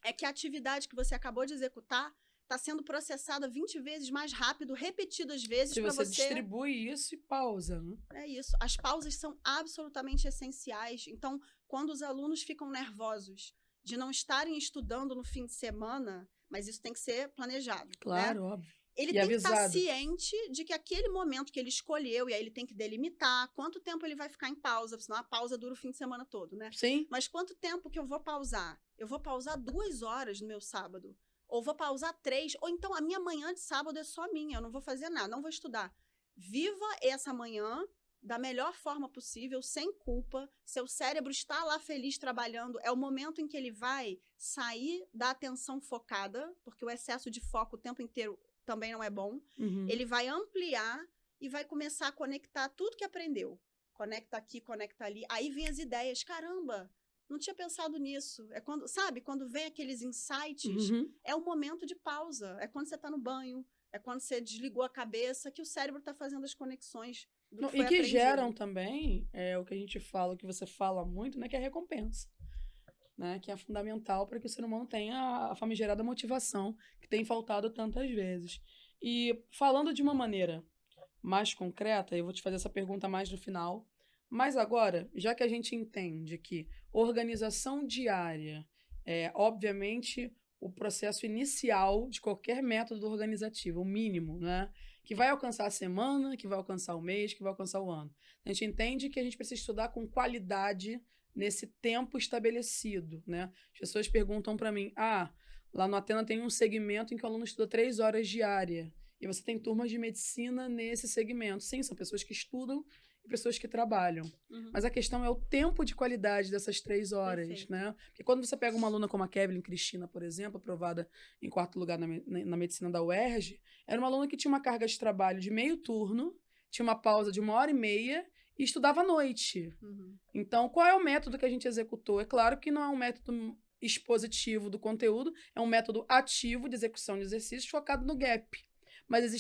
Speaker 2: é que a atividade que você acabou de executar está sendo processada 20 vezes mais rápido, repetidas vezes, para você...
Speaker 1: Se você distribui isso e pausa, né?
Speaker 2: É isso. As pausas são absolutamente essenciais. Então, quando os alunos ficam nervosos de não estarem estudando no fim de semana, mas isso tem que ser planejado.
Speaker 1: Claro,
Speaker 2: né?
Speaker 1: óbvio.
Speaker 2: Ele tem que estar ciente de que aquele momento que ele escolheu, e aí ele tem que delimitar quanto tempo ele vai ficar em pausa, senão a pausa dura o fim de semana todo, né?
Speaker 1: Sim.
Speaker 2: Mas quanto tempo que eu vou pausar? Eu vou pausar 2 horas no meu sábado, ou vou pausar 3, ou então a minha manhã de sábado é só minha, eu não vou fazer nada, não vou estudar. Viva essa manhã da melhor forma possível, sem culpa. Seu cérebro está lá feliz trabalhando. É o momento em que ele vai sair da atenção focada, porque o excesso de foco o tempo inteiro também não é bom. Ele vai ampliar e vai começar a conectar tudo que aprendeu. Conecta aqui, conecta ali. Aí vem as ideias. Caramba, não tinha pensado nisso. É quando, sabe, quando vem aqueles insights, é o momento de pausa. É quando você está no banho, é quando você desligou a cabeça, que o cérebro está fazendo as conexões do que foi aprendido.
Speaker 1: Geram também, o que a gente fala, o que você fala muito, né, que é a recompensa. Né, que é fundamental para que o ser humano tenha a famigerada motivação que tem faltado tantas vezes. E falando de uma maneira mais concreta, eu vou te fazer essa pergunta mais no final, mas agora, já que a gente entende que organização diária é, obviamente, o processo inicial de qualquer método organizativo, o mínimo, né? Que vai alcançar a semana, que vai alcançar o mês, que vai alcançar o ano. A gente entende que a gente precisa estudar com qualidade nesse tempo estabelecido, né? As pessoas perguntam para mim, lá no Athena tem um segmento em que o aluno estuda 3 horas diárias, e você tem turmas de medicina nesse segmento. Sim, são pessoas que estudam e pessoas que trabalham. Mas a questão é o tempo de qualidade dessas 3 horas, Perfeito. Né? Porque quando você pega uma aluna como a Kevin Cristina, por exemplo, aprovada em 4º lugar na medicina da UERJ, era uma aluna que tinha uma carga de trabalho de meio turno, tinha uma pausa de 1h30, e estudava à noite. Então, qual é o método que a gente executou? É claro que não é um método expositivo do conteúdo, é um método ativo de execução de exercícios focado no gap. Mas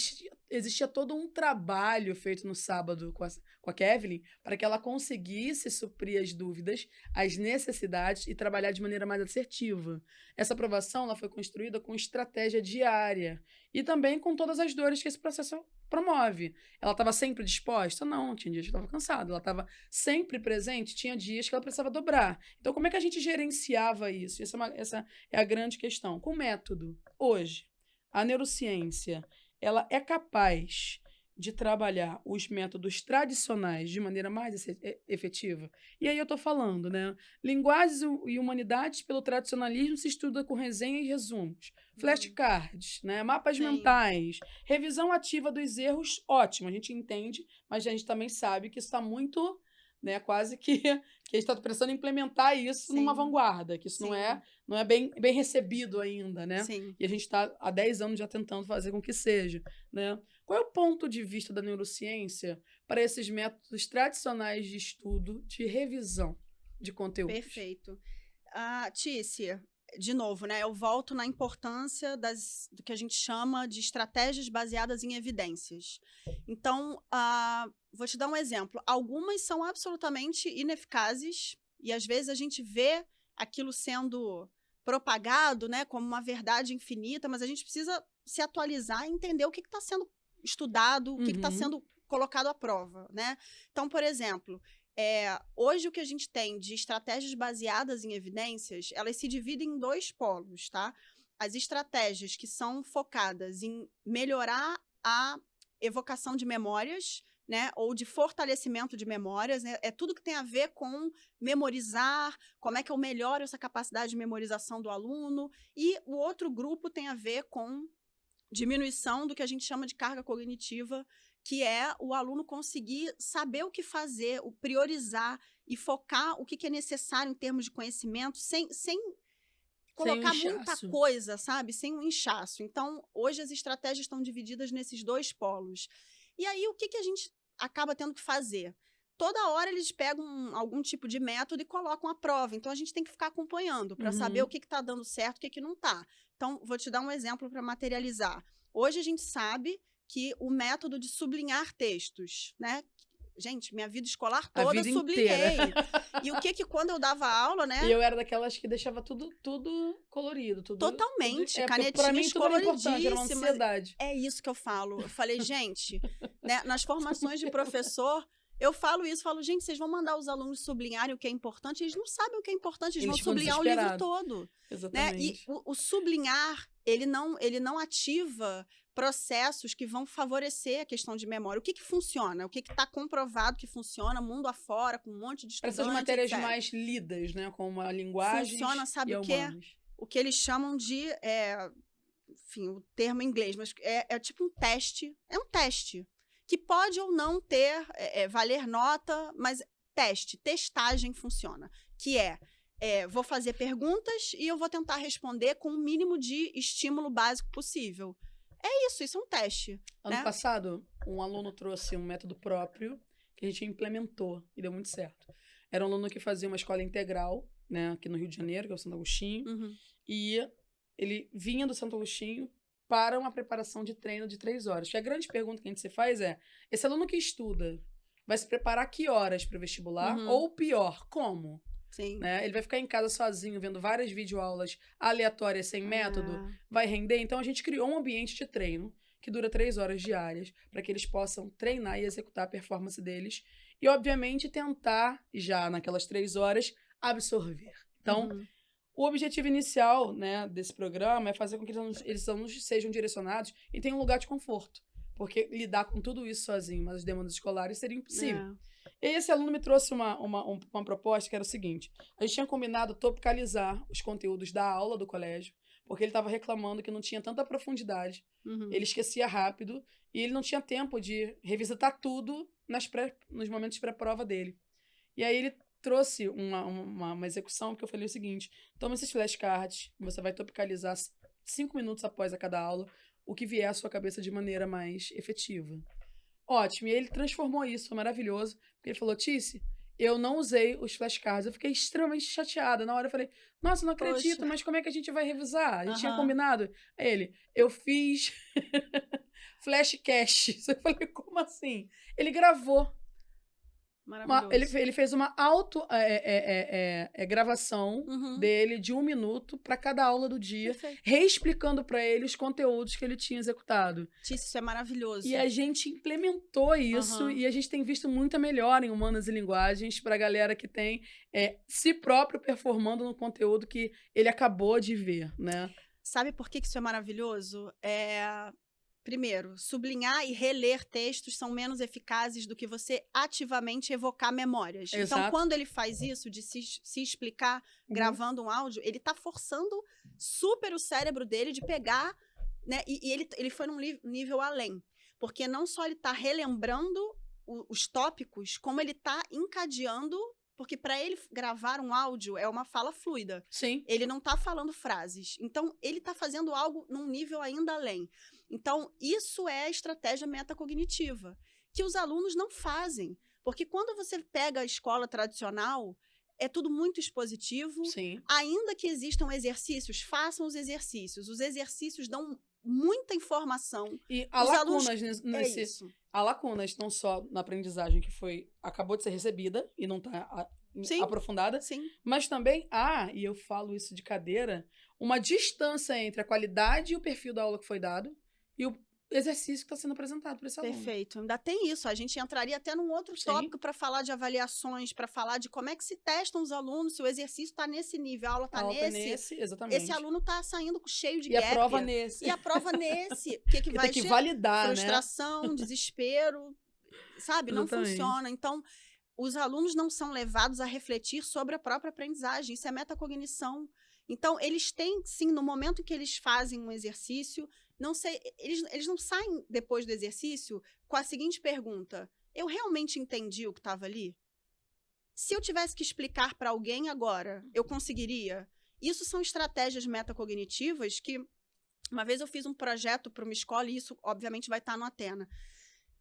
Speaker 1: existia todo um trabalho feito no sábado com a Kevin para que ela conseguisse suprir as dúvidas, as necessidades e trabalhar de maneira mais assertiva. Essa aprovação ela foi construída com estratégia diária e também com todas as dores que esse processo promove. Ela estava sempre disposta? Não, tinha dias que estava cansada. Ela estava sempre presente? Tinha dias que ela precisava dobrar. Então, como é que a gente gerenciava isso? Essa é a grande questão. Com método, hoje, a neurociência ela é capaz de trabalhar os métodos tradicionais de maneira mais efetiva. E aí eu estou falando, né? Linguagens e humanidades pelo tradicionalismo se estuda com resenha e resumos. Flashcards, né? Mapas mentais. Revisão ativa dos erros, ótimo. A gente entende, mas a gente também sabe que isso está muito né? Quase que a gente está precisando implementar isso numa
Speaker 2: Sim.
Speaker 1: vanguarda, que isso
Speaker 2: Sim.
Speaker 1: não é bem recebido ainda, né?
Speaker 2: Sim.
Speaker 1: E a gente está há 10 anos já tentando fazer com que seja, né? Qual é o ponto de vista da neurociência para esses métodos tradicionais de estudo de revisão de conteúdos?
Speaker 2: Perfeito. Tícia, de novo, né? Eu volto na importância do que a gente chama de estratégias baseadas em evidências. Então, vou te dar um exemplo. Algumas são absolutamente ineficazes e às vezes a gente vê aquilo sendo propagado, né, como uma verdade infinita, mas a gente precisa se atualizar e entender o que está sendo estudado, o que está sendo colocado à prova, né? Então, por exemplo, hoje o que a gente tem de estratégias baseadas em evidências, elas se dividem em 2 polos, tá? As estratégias que são focadas em melhorar a evocação de memórias, né? Ou de fortalecimento de memórias, né? É tudo que tem a ver com memorizar, como é que eu melhoro essa capacidade de memorização do aluno. E o outro grupo tem a ver com diminuição do que a gente chama de carga cognitiva, que é o aluno conseguir saber o que fazer, o priorizar e focar o que é necessário em termos de conhecimento, sem colocar muita coisa, sabe? Sem um inchaço. Então, hoje as estratégias estão divididas nesses 2 polos. E aí, o que a gente acaba tendo que fazer? Toda hora eles pegam algum tipo de método e colocam à prova. Então, a gente tem que ficar acompanhando para saber o que está dando certo e o que não está. Então, vou te dar um exemplo para materializar. Hoje a gente sabe que o método de sublinhar textos, né? Gente, minha vida escolar toda eu sublinhei. E o que quando eu dava aula, né?
Speaker 1: E eu era daquelas que deixava tudo colorido.
Speaker 2: Totalmente.
Speaker 1: Canetinhas
Speaker 2: Pra mim,
Speaker 1: tudo era importante, era uma ansiedade.
Speaker 2: É isso que eu falo. Eu falei, gente, né, nas formações de professor, eu falo isso, gente, vocês vão mandar os alunos sublinharem o que é importante, eles não sabem o que é importante, eles vão sublinhar o livro todo.
Speaker 1: Exatamente.
Speaker 2: Né? E o sublinhar, ele não ativa processos que vão favorecer a questão de memória. O que funciona? O que está comprovado que funciona mundo afora, com um monte de estudantes,
Speaker 1: essas matérias
Speaker 2: etc.
Speaker 1: mais lidas, né? Com uma linguagem.
Speaker 2: Funciona, sabe o quê? O que eles chamam de... enfim, o termo em inglês, mas é tipo um teste. É um teste. Que pode ou não ter, valer nota, mas testagem funciona. Que vou fazer perguntas e eu vou tentar responder com o mínimo de estímulo básico possível. Isso é um teste.
Speaker 1: Ano passado, um aluno trouxe um método próprio que a gente implementou e deu muito certo. Era um aluno que fazia uma escola integral, né, aqui no Rio de Janeiro, que é o Santo Agostinho, e ele vinha do Santo Agostinho para uma preparação de treino de 3 horas. Que a grande pergunta que a gente se faz é, esse aluno que estuda vai se preparar que horas para o vestibular? Ou pior, como?
Speaker 2: Sim.
Speaker 1: Né? Ele vai ficar em casa sozinho, vendo várias videoaulas aleatórias, sem método, vai render? Então, a gente criou um ambiente de treino que dura 3 horas diárias, para que eles possam treinar e executar a performance deles. E, obviamente, tentar, já naquelas 3 horas, absorver. Então, o objetivo inicial, né, desse programa é fazer com que eles sejam direcionados e tenham um lugar de conforto. Porque lidar com tudo isso sozinho, mas as demandas escolares, seria impossível. E esse aluno me trouxe uma proposta que era o seguinte. A gente tinha combinado topicalizar os conteúdos da aula do colégio, porque ele estava reclamando que não tinha tanta profundidade. Ele esquecia rápido e ele não tinha tempo de revisitar tudo nos momentos pré-prova dele. E aí ele trouxe uma execução que eu falei o seguinte: toma esses flashcards, você vai topicalizar 5 minutos após a cada aula o que vier à sua cabeça de maneira mais efetiva. Ótimo, e ele transformou isso, foi maravilhoso, porque ele falou, Tice, eu não usei os flashcards, eu fiquei extremamente chateada. Na hora eu falei, nossa, não acredito,
Speaker 2: Poxa.
Speaker 1: mas como é que a gente vai revisar? A gente tinha combinado? Aí ele, eu fiz flashcast. Eu falei, como assim? Ele gravou. Ele fez uma gravação dele de 1 minuto para cada aula do dia, reexplicando para ele os conteúdos que ele tinha executado.
Speaker 2: Isso é maravilhoso.
Speaker 1: E a gente implementou isso e a gente tem visto muita melhora em Humanas e Linguagens para a galera que tem si próprio performando no conteúdo que ele acabou de ver, né?
Speaker 2: Sabe por que isso é maravilhoso? Primeiro, sublinhar e reler textos são menos eficazes do que você ativamente evocar memórias.
Speaker 1: Exato.
Speaker 2: Então, quando ele faz isso, de se explicar gravando um áudio, ele está forçando super o cérebro dele de pegar, né? E ele foi num nível além. Porque não só ele está relembrando os tópicos, como ele está encadeando, porque para ele gravar um áudio é uma fala fluida.
Speaker 1: Sim.
Speaker 2: Ele não está falando frases. Então, ele está fazendo algo num nível ainda além. Então, isso é a estratégia metacognitiva, que os alunos não fazem. Porque quando você pega a escola tradicional, é tudo muito expositivo.
Speaker 1: Sim.
Speaker 2: Ainda que existam exercícios, façam os exercícios. Os exercícios dão muita informação.
Speaker 1: E há
Speaker 2: Os
Speaker 1: lacunas
Speaker 2: alunos-
Speaker 1: nesse...
Speaker 2: É isso.
Speaker 1: Há lacunas não só na aprendizagem que acabou de ser recebida e não está
Speaker 2: Sim.
Speaker 1: aprofundada,
Speaker 2: Sim.
Speaker 1: mas também há, e eu falo isso de cadeira, uma distância entre a qualidade e o perfil da aula que foi dado e o exercício que está sendo apresentado para esse aluno.
Speaker 2: Perfeito. Ainda tem isso. A gente entraria até num outro
Speaker 1: Sim.
Speaker 2: tópico para falar de avaliações, para falar de como é que se testam os alunos, se o exercício está nesse nível, a aula está nesse.
Speaker 1: Exatamente.
Speaker 2: Esse aluno está saindo cheio de
Speaker 1: E a
Speaker 2: gap.
Speaker 1: prova nesse.
Speaker 2: E a prova nesse. O que
Speaker 1: E
Speaker 2: vai
Speaker 1: tem que
Speaker 2: ser?
Speaker 1: validar, né?
Speaker 2: Frustração, desespero, sabe? Não
Speaker 1: Exatamente.
Speaker 2: funciona. Então, os alunos não são levados a refletir sobre a própria aprendizagem. Isso é metacognição. Então, eles têm, sim, no momento em que eles fazem um exercício, eles não saem depois do exercício com a seguinte pergunta: eu realmente entendi o que estava ali? Se eu tivesse que explicar para alguém agora, eu conseguiria? Isso são estratégias metacognitivas que, uma vez eu fiz um projeto para uma escola, e isso, obviamente, vai estar no Athena.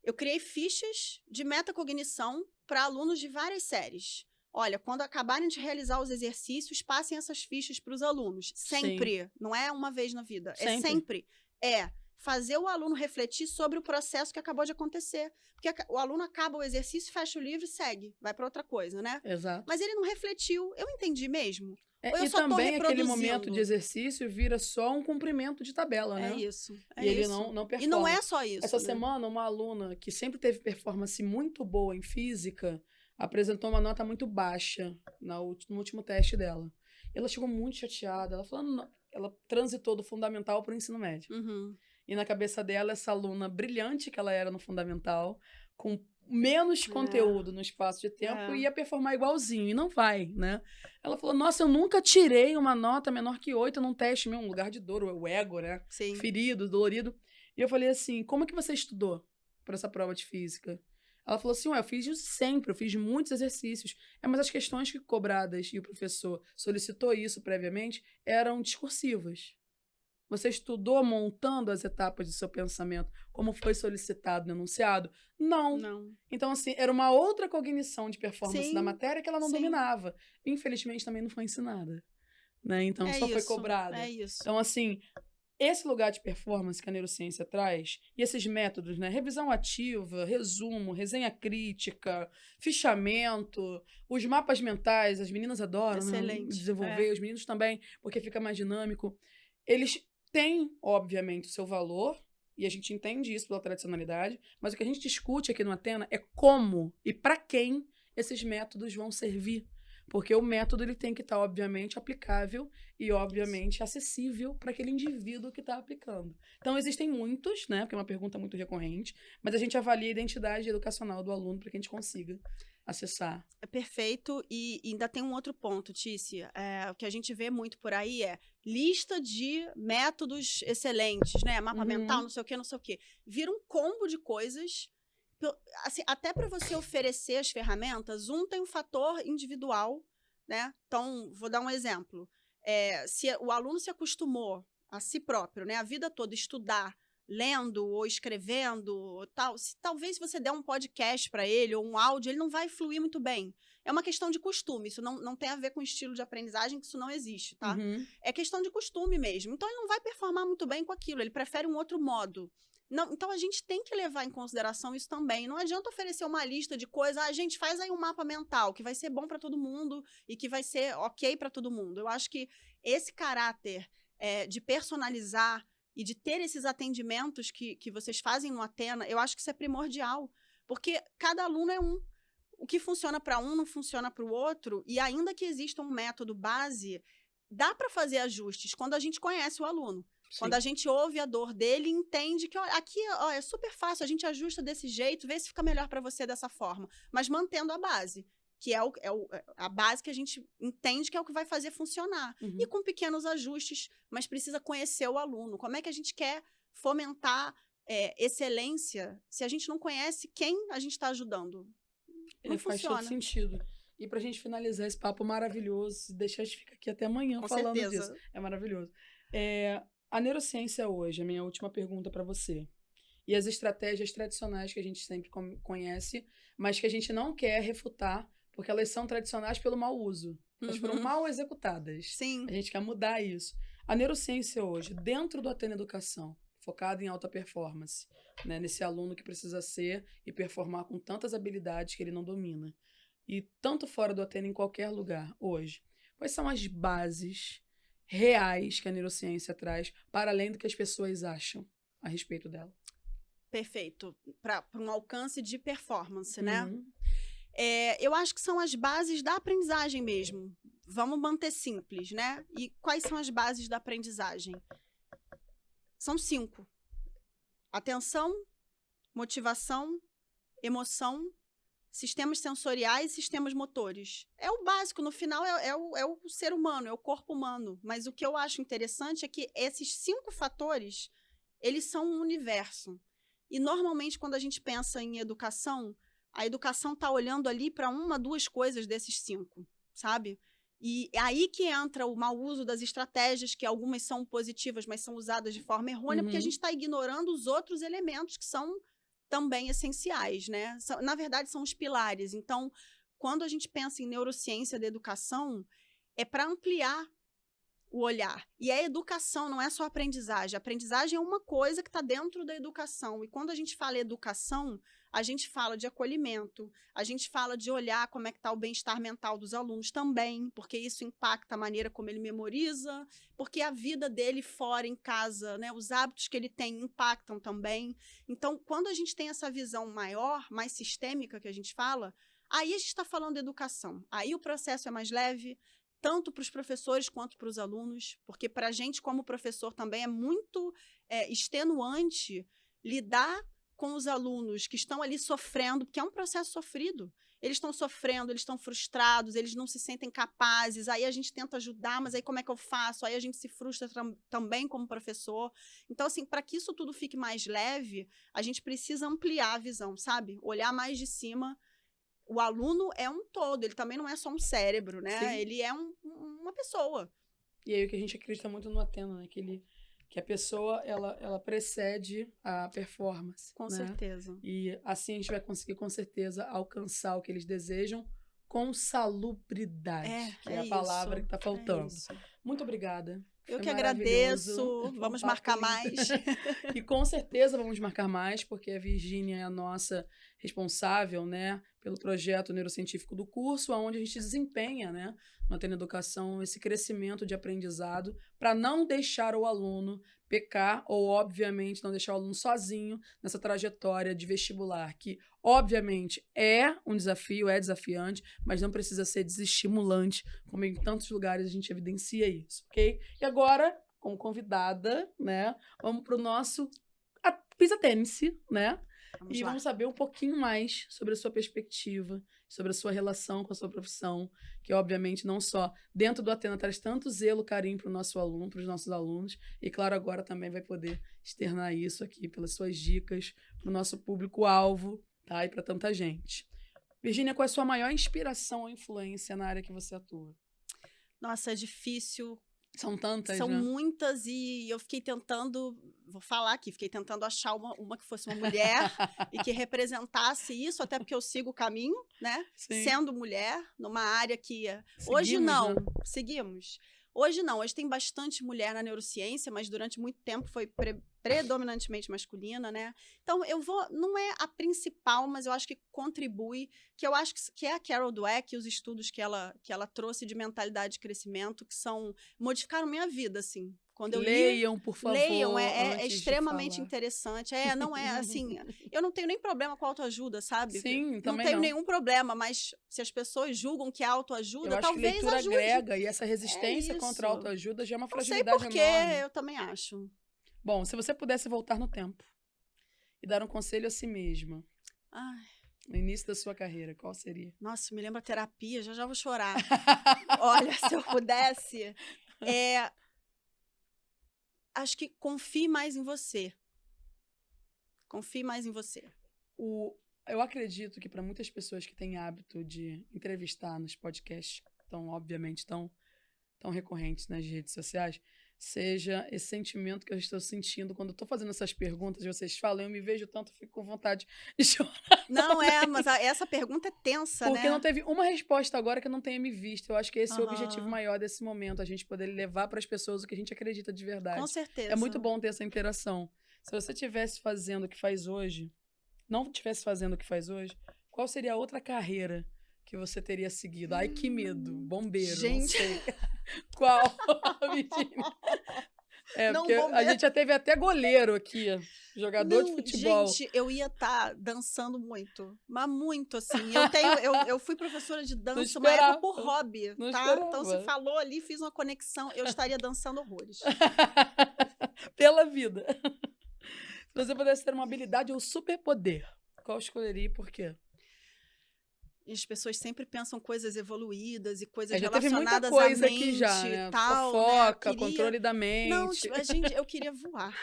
Speaker 2: Eu criei fichas de metacognição para alunos de várias séries. Olha, quando acabarem de realizar os exercícios, passem essas fichas para os alunos. Sempre. Sim. Não é uma vez na vida.
Speaker 1: Sempre.
Speaker 2: É sempre. É fazer o aluno refletir sobre o processo que acabou de acontecer. Porque o aluno acaba o exercício, fecha o livro e segue. Vai para outra coisa, né?
Speaker 1: Exato.
Speaker 2: Mas ele não refletiu. Eu entendi mesmo?
Speaker 1: E também aquele momento de exercício vira só um cumprimento de tabela, né?
Speaker 2: É isso.
Speaker 1: E ele não performa.
Speaker 2: E não é só isso.
Speaker 1: Essa semana, uma aluna que sempre teve performance muito boa em física apresentou uma nota muito baixa no último teste dela. Ela chegou muito chateada. Ela falou, ela transitou do fundamental para o ensino médio.
Speaker 2: Uhum.
Speaker 1: E na cabeça dela, essa aluna brilhante que ela era no fundamental, com menos conteúdo no espaço de tempo, ia performar igualzinho. E não vai, né? Ela falou, nossa, eu nunca tirei uma nota menor que 8 num teste meu, um lugar de dor, o ego, né?
Speaker 2: Sim.
Speaker 1: Ferido, dolorido. E eu falei assim, como é que você estudou para essa prova de física? Ela falou assim, eu fiz isso sempre, eu fiz muitos exercícios. Mas as questões que cobradas, e o professor solicitou isso previamente, eram discursivas. Você estudou montando as etapas do seu pensamento, como foi solicitado no enunciado? Não. Então, assim, era uma outra cognição de performance da matéria que ela não dominava. Infelizmente, também não foi ensinada. Né? Então, só foi cobrada.
Speaker 2: É isso.
Speaker 1: Então, assim, esse lugar de performance que a neurociência traz, e esses métodos, né? Revisão ativa, resumo, resenha crítica, fichamento, os mapas mentais, as meninas adoram, né? Desenvolver, os meninos também, porque fica mais dinâmico. Eles têm, obviamente, o seu valor, e a gente entende isso pela tradicionalidade, mas o que a gente discute aqui no Athena é como e para quem esses métodos vão servir. Porque o método ele tem que estar, obviamente, aplicável e, obviamente, acessível para aquele indivíduo que está aplicando. Então, existem muitos, né? Porque é uma pergunta muito recorrente, mas a gente avalia a identidade educacional do aluno para que a gente consiga acessar.
Speaker 2: É perfeito. E ainda tem um outro ponto, Tícia. O que a gente vê muito por aí é lista de métodos excelentes, né? Mapa mental, não sei o quê. Vira um combo de coisas. Assim, até para você oferecer as ferramentas, tem um fator individual, né? Então, vou dar um exemplo. Se o aluno se acostumou a si próprio, né? A vida toda estudar, lendo ou escrevendo, tal. Talvez se você der um podcast para ele ou um áudio, ele não vai fluir muito bem. É uma questão de costume. Isso não tem a ver com estilo de aprendizagem, que isso não existe, tá? É questão de costume mesmo. Então, ele não vai performar muito bem com aquilo. Ele prefere um outro modo. Não, então, a gente tem que levar em consideração isso também. Não adianta oferecer uma lista de coisas. Gente, faz aí um mapa mental, que vai ser bom para todo mundo e que vai ser ok para todo mundo. Eu acho que esse caráter de personalizar e de ter esses atendimentos que vocês fazem no Athena, eu acho que isso é primordial. Porque cada aluno é um. O que funciona para um não funciona para o outro. E ainda que exista um método base, dá para fazer ajustes quando a gente conhece o aluno. Sim. Quando a gente ouve a dor dele e entende que aqui é super fácil, a gente ajusta desse jeito, vê se fica melhor para você dessa forma. Mas mantendo a base, que é a base que a gente entende que é o que vai fazer funcionar. E com pequenos ajustes, mas precisa conhecer o aluno. Como é que a gente quer fomentar excelência se a gente não conhece quem a gente está ajudando? Não
Speaker 1: Faz todo
Speaker 2: funciona.
Speaker 1: sentido. E pra gente finalizar esse papo maravilhoso, se deixar, a gente fica aqui até amanhã
Speaker 2: Com
Speaker 1: falando
Speaker 2: certeza.
Speaker 1: disso. É maravilhoso. A neurociência hoje, a minha última pergunta para você. E as estratégias tradicionais que a gente sempre conhece, mas que a gente não quer refutar, porque elas são tradicionais pelo mau uso. Elas foram mal executadas.
Speaker 2: Sim.
Speaker 1: A gente quer mudar isso. A neurociência hoje, dentro do Atena Educação, focada em alta performance, né, nesse aluno que precisa ser e performar com tantas habilidades que ele não domina. E tanto fora do Atena, em qualquer lugar, hoje. Quais são as bases reais que a neurociência traz, para além do que as pessoas acham a respeito dela?
Speaker 2: Perfeito. Para um alcance de performance, né?
Speaker 1: Uhum.
Speaker 2: Eu acho que são as bases da aprendizagem mesmo. Vamos manter simples, né? E quais são as bases da aprendizagem? São 5. Atenção, motivação, emoção, sistemas sensoriais e sistemas motores. É o básico, no final é o ser humano, é o corpo humano. Mas o que eu acho interessante é que esses 5 fatores, eles são um universo. E normalmente quando a gente pensa em educação, a educação está olhando ali para 1, 2 coisas desses 5, sabe? E é aí que entra o mau uso das estratégias, que algumas são positivas, mas são usadas de forma errônea, porque a gente está ignorando os outros elementos que são também essenciais, né? Na verdade, são os pilares. Então, quando a gente pensa em neurociência da educação, é para ampliar o olhar. E a educação não é só aprendizagem. A aprendizagem é uma coisa que está dentro da educação. E quando a gente fala educação, a gente fala de acolhimento, a gente fala de olhar como é que está o bem-estar mental dos alunos também, porque isso impacta a maneira como ele memoriza, porque a vida dele fora, em casa, né, os hábitos que ele tem impactam também. Então, quando a gente tem essa visão maior, mais sistêmica que a gente fala, aí a gente está falando de educação. Aí o processo é mais leve, tanto para os professores quanto para os alunos, porque para a gente, como professor, também é muito extenuante lidar com os alunos que estão ali sofrendo, porque é um processo sofrido. Eles estão sofrendo, eles estão frustrados, eles não se sentem capazes, aí a gente tenta ajudar, mas aí como é que eu faço? Aí a gente se frustra também como professor. Então, assim, para que isso tudo fique mais leve, a gente precisa ampliar a visão, sabe? Olhar mais de cima. O aluno é um todo, ele também não é só um cérebro, né?
Speaker 1: Sim.
Speaker 2: Ele é uma pessoa.
Speaker 1: E aí o que a gente acredita muito no Atena, né? Que a pessoa, ela precede a performance.
Speaker 2: Com
Speaker 1: né?
Speaker 2: certeza.
Speaker 1: E assim a gente vai conseguir, com certeza, alcançar o que eles desejam com salubridade, que é a palavra que está faltando. Muito obrigada.
Speaker 2: Eu
Speaker 1: Foi
Speaker 2: que
Speaker 1: maravilhoso.
Speaker 2: agradeço. Vamos marcar mais.
Speaker 1: E com certeza vamos marcar mais, porque a Virgínia é a nossa responsável, né, pelo projeto neurocientífico do curso, onde a gente desempenha, né, no Atena Educação, esse crescimento de aprendizado para não deixar o aluno pecar ou, obviamente, não deixar o aluno sozinho nessa trajetória de vestibular, que, obviamente, é um desafio, é desafiante, mas não precisa ser desestimulante, como em tantos lugares a gente evidencia isso, ok? E agora, como convidada, né, vamos para o nosso Pisa Tênis, né? Vamos saber um pouquinho mais sobre a sua perspectiva, sobre a sua relação com a sua profissão, que obviamente não só dentro do Atena traz tanto zelo, carinho para o nosso aluno, para os nossos alunos, e claro, agora também vai poder externar isso aqui pelas suas dicas para o nosso público-alvo, tá? E para tanta gente. Virgínia, qual é a sua maior inspiração ou influência na área que você atua?
Speaker 2: Nossa, é difícil.
Speaker 1: São tantas,
Speaker 2: São
Speaker 1: né?
Speaker 2: muitas e eu fiquei tentando, vou falar aqui, fiquei tentando achar uma que fosse uma mulher e que representasse isso, até porque eu sigo o caminho, né?
Speaker 1: Sim.
Speaker 2: Sendo mulher, numa área que...
Speaker 1: Seguimos,
Speaker 2: hoje não,
Speaker 1: né?
Speaker 2: seguimos. Hoje não, hoje tem bastante mulher na neurociência, mas durante muito tempo foi predominantemente masculina, né? Então, não é a principal, mas eu acho que contribui, que eu acho que é a Carol Dweck e os estudos que ela trouxe de mentalidade de crescimento, que modificaram minha vida, assim. Quando eu
Speaker 1: Leiam, por favor.
Speaker 2: Leiam, é extremamente interessante. Não é assim, eu não tenho nem problema com autoajuda, sabe?
Speaker 1: Sim, também
Speaker 2: não tenho nenhum problema, mas se as pessoas julgam que é autoajuda,
Speaker 1: eu acho
Speaker 2: talvez
Speaker 1: que leitura
Speaker 2: ajude.
Speaker 1: agrega e essa resistência contra a autoajuda já é uma fragilidade
Speaker 2: enorme. Não sei por quê,
Speaker 1: enorme.
Speaker 2: eu também acho.
Speaker 1: Bom, se você pudesse voltar no tempo e dar um conselho a si mesma, no início da sua carreira, qual seria?
Speaker 2: Nossa, me lembra a terapia, já vou chorar. Olha, se eu pudesse, acho que confie mais em você. Confie mais em você.
Speaker 1: Eu acredito que para muitas pessoas que têm hábito de entrevistar nos podcasts, tão obviamente tão recorrentes nas redes sociais, seja esse sentimento que eu estou sentindo quando eu estou fazendo essas perguntas, vocês falam, eu me vejo tanto, fico com vontade de chorar.
Speaker 2: Não, mas essa pergunta é tensa,
Speaker 1: Porque
Speaker 2: né?
Speaker 1: não teve uma resposta agora que eu não tenha me visto. Eu acho que esse é o objetivo maior desse momento, a gente poder levar para as pessoas o que a gente acredita de verdade.
Speaker 2: Com certeza.
Speaker 1: É muito bom ter essa interação. Se você estivesse fazendo o que faz hoje, não estivesse fazendo o que faz hoje, qual seria a outra carreira que você teria seguido? Ai, que medo. Bombeiro,
Speaker 2: gente.
Speaker 1: não sei. Qual?
Speaker 2: Não,
Speaker 1: porque
Speaker 2: bombeiro.
Speaker 1: a gente já teve até goleiro aqui, jogador de futebol.
Speaker 2: Gente, eu ia estar dançando muito. Mas muito, assim. Eu fui professora de dança uma época por hobby, tá? Então, se falou ali, fiz uma conexão, eu estaria dançando horrores.
Speaker 1: Pela vida. Se você pudesse ter uma habilidade ou superpoder, qual escolheria e por quê?
Speaker 2: E as pessoas sempre pensam coisas evoluídas e coisas
Speaker 1: já
Speaker 2: relacionadas
Speaker 1: teve muita coisa
Speaker 2: à mente
Speaker 1: aqui já, né?
Speaker 2: e tal.
Speaker 1: Fofoca,
Speaker 2: né?
Speaker 1: controle da mente.
Speaker 2: Não, tipo, eu queria voar.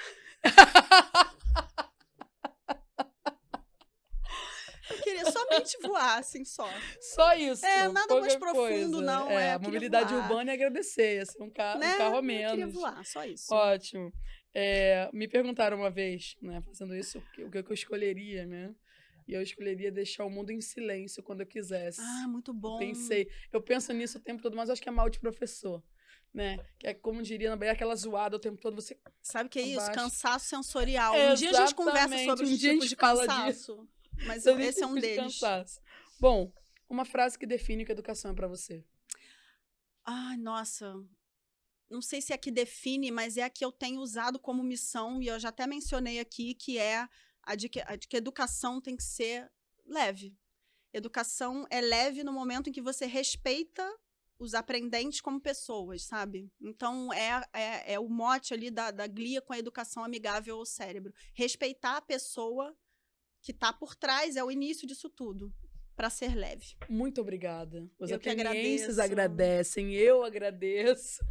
Speaker 2: Eu queria somente voar, assim, só.
Speaker 1: Só isso.
Speaker 2: Nada mais profundo, não.
Speaker 1: A mobilidade urbana e agradecer, assim, um carro a menos.
Speaker 2: Eu queria voar, só isso.
Speaker 1: Ótimo. Me perguntaram uma vez, né, fazendo isso, o que eu escolheria, né? E eu escolheria deixar o mundo em silêncio quando eu quisesse.
Speaker 2: Ah, muito bom.
Speaker 1: Eu penso nisso o tempo todo, mas acho que é mal de professor, né? Que é, como diria na Bahia, aquela zoada o tempo todo, você...
Speaker 2: Sabe o que é isso? Cansaço sensorial.
Speaker 1: Um
Speaker 2: dia a gente conversa sobre os tipos de cansaço. Mas esse é um deles.
Speaker 1: Bom, uma frase que define o que a educação é pra você.
Speaker 2: Ai, nossa... Não sei se é a que define, mas é a que eu tenho usado como missão, e eu já até mencionei aqui, que é a de que educação tem que ser leve. Educação é leve no momento em que você respeita os aprendentes como pessoas, sabe? Então, é o mote ali da Glia com a educação amigável ao cérebro. Respeitar a pessoa que está por trás é o início disso tudo, para ser leve.
Speaker 1: Muito obrigada. Os
Speaker 2: atenienses
Speaker 1: agradecem, eu agradeço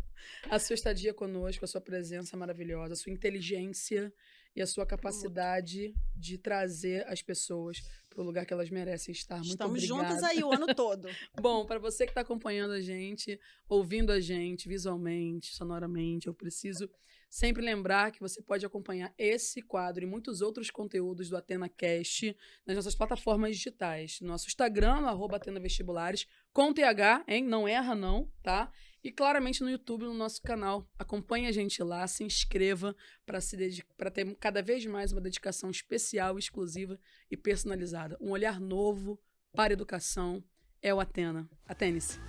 Speaker 1: a sua estadia conosco, a sua presença maravilhosa, a sua inteligência e a sua capacidade de trazer as pessoas para o lugar que elas merecem estar. Muito
Speaker 2: Estamos
Speaker 1: obrigada.
Speaker 2: juntos aí o ano todo.
Speaker 1: Bom, para você que está acompanhando a gente, ouvindo a gente visualmente, sonoramente, eu preciso sempre lembrar que você pode acompanhar esse quadro e muitos outros conteúdos do AtenaCast nas nossas plataformas digitais. No nosso Instagram, no @AtenaVestibulares, com TH, hein? Não erra não, tá? E claramente no YouTube, no nosso canal. Acompanhe a gente lá, se inscreva para ter cada vez mais uma dedicação especial, exclusiva e personalizada. Um olhar novo para a educação é o Atena. Atene-se!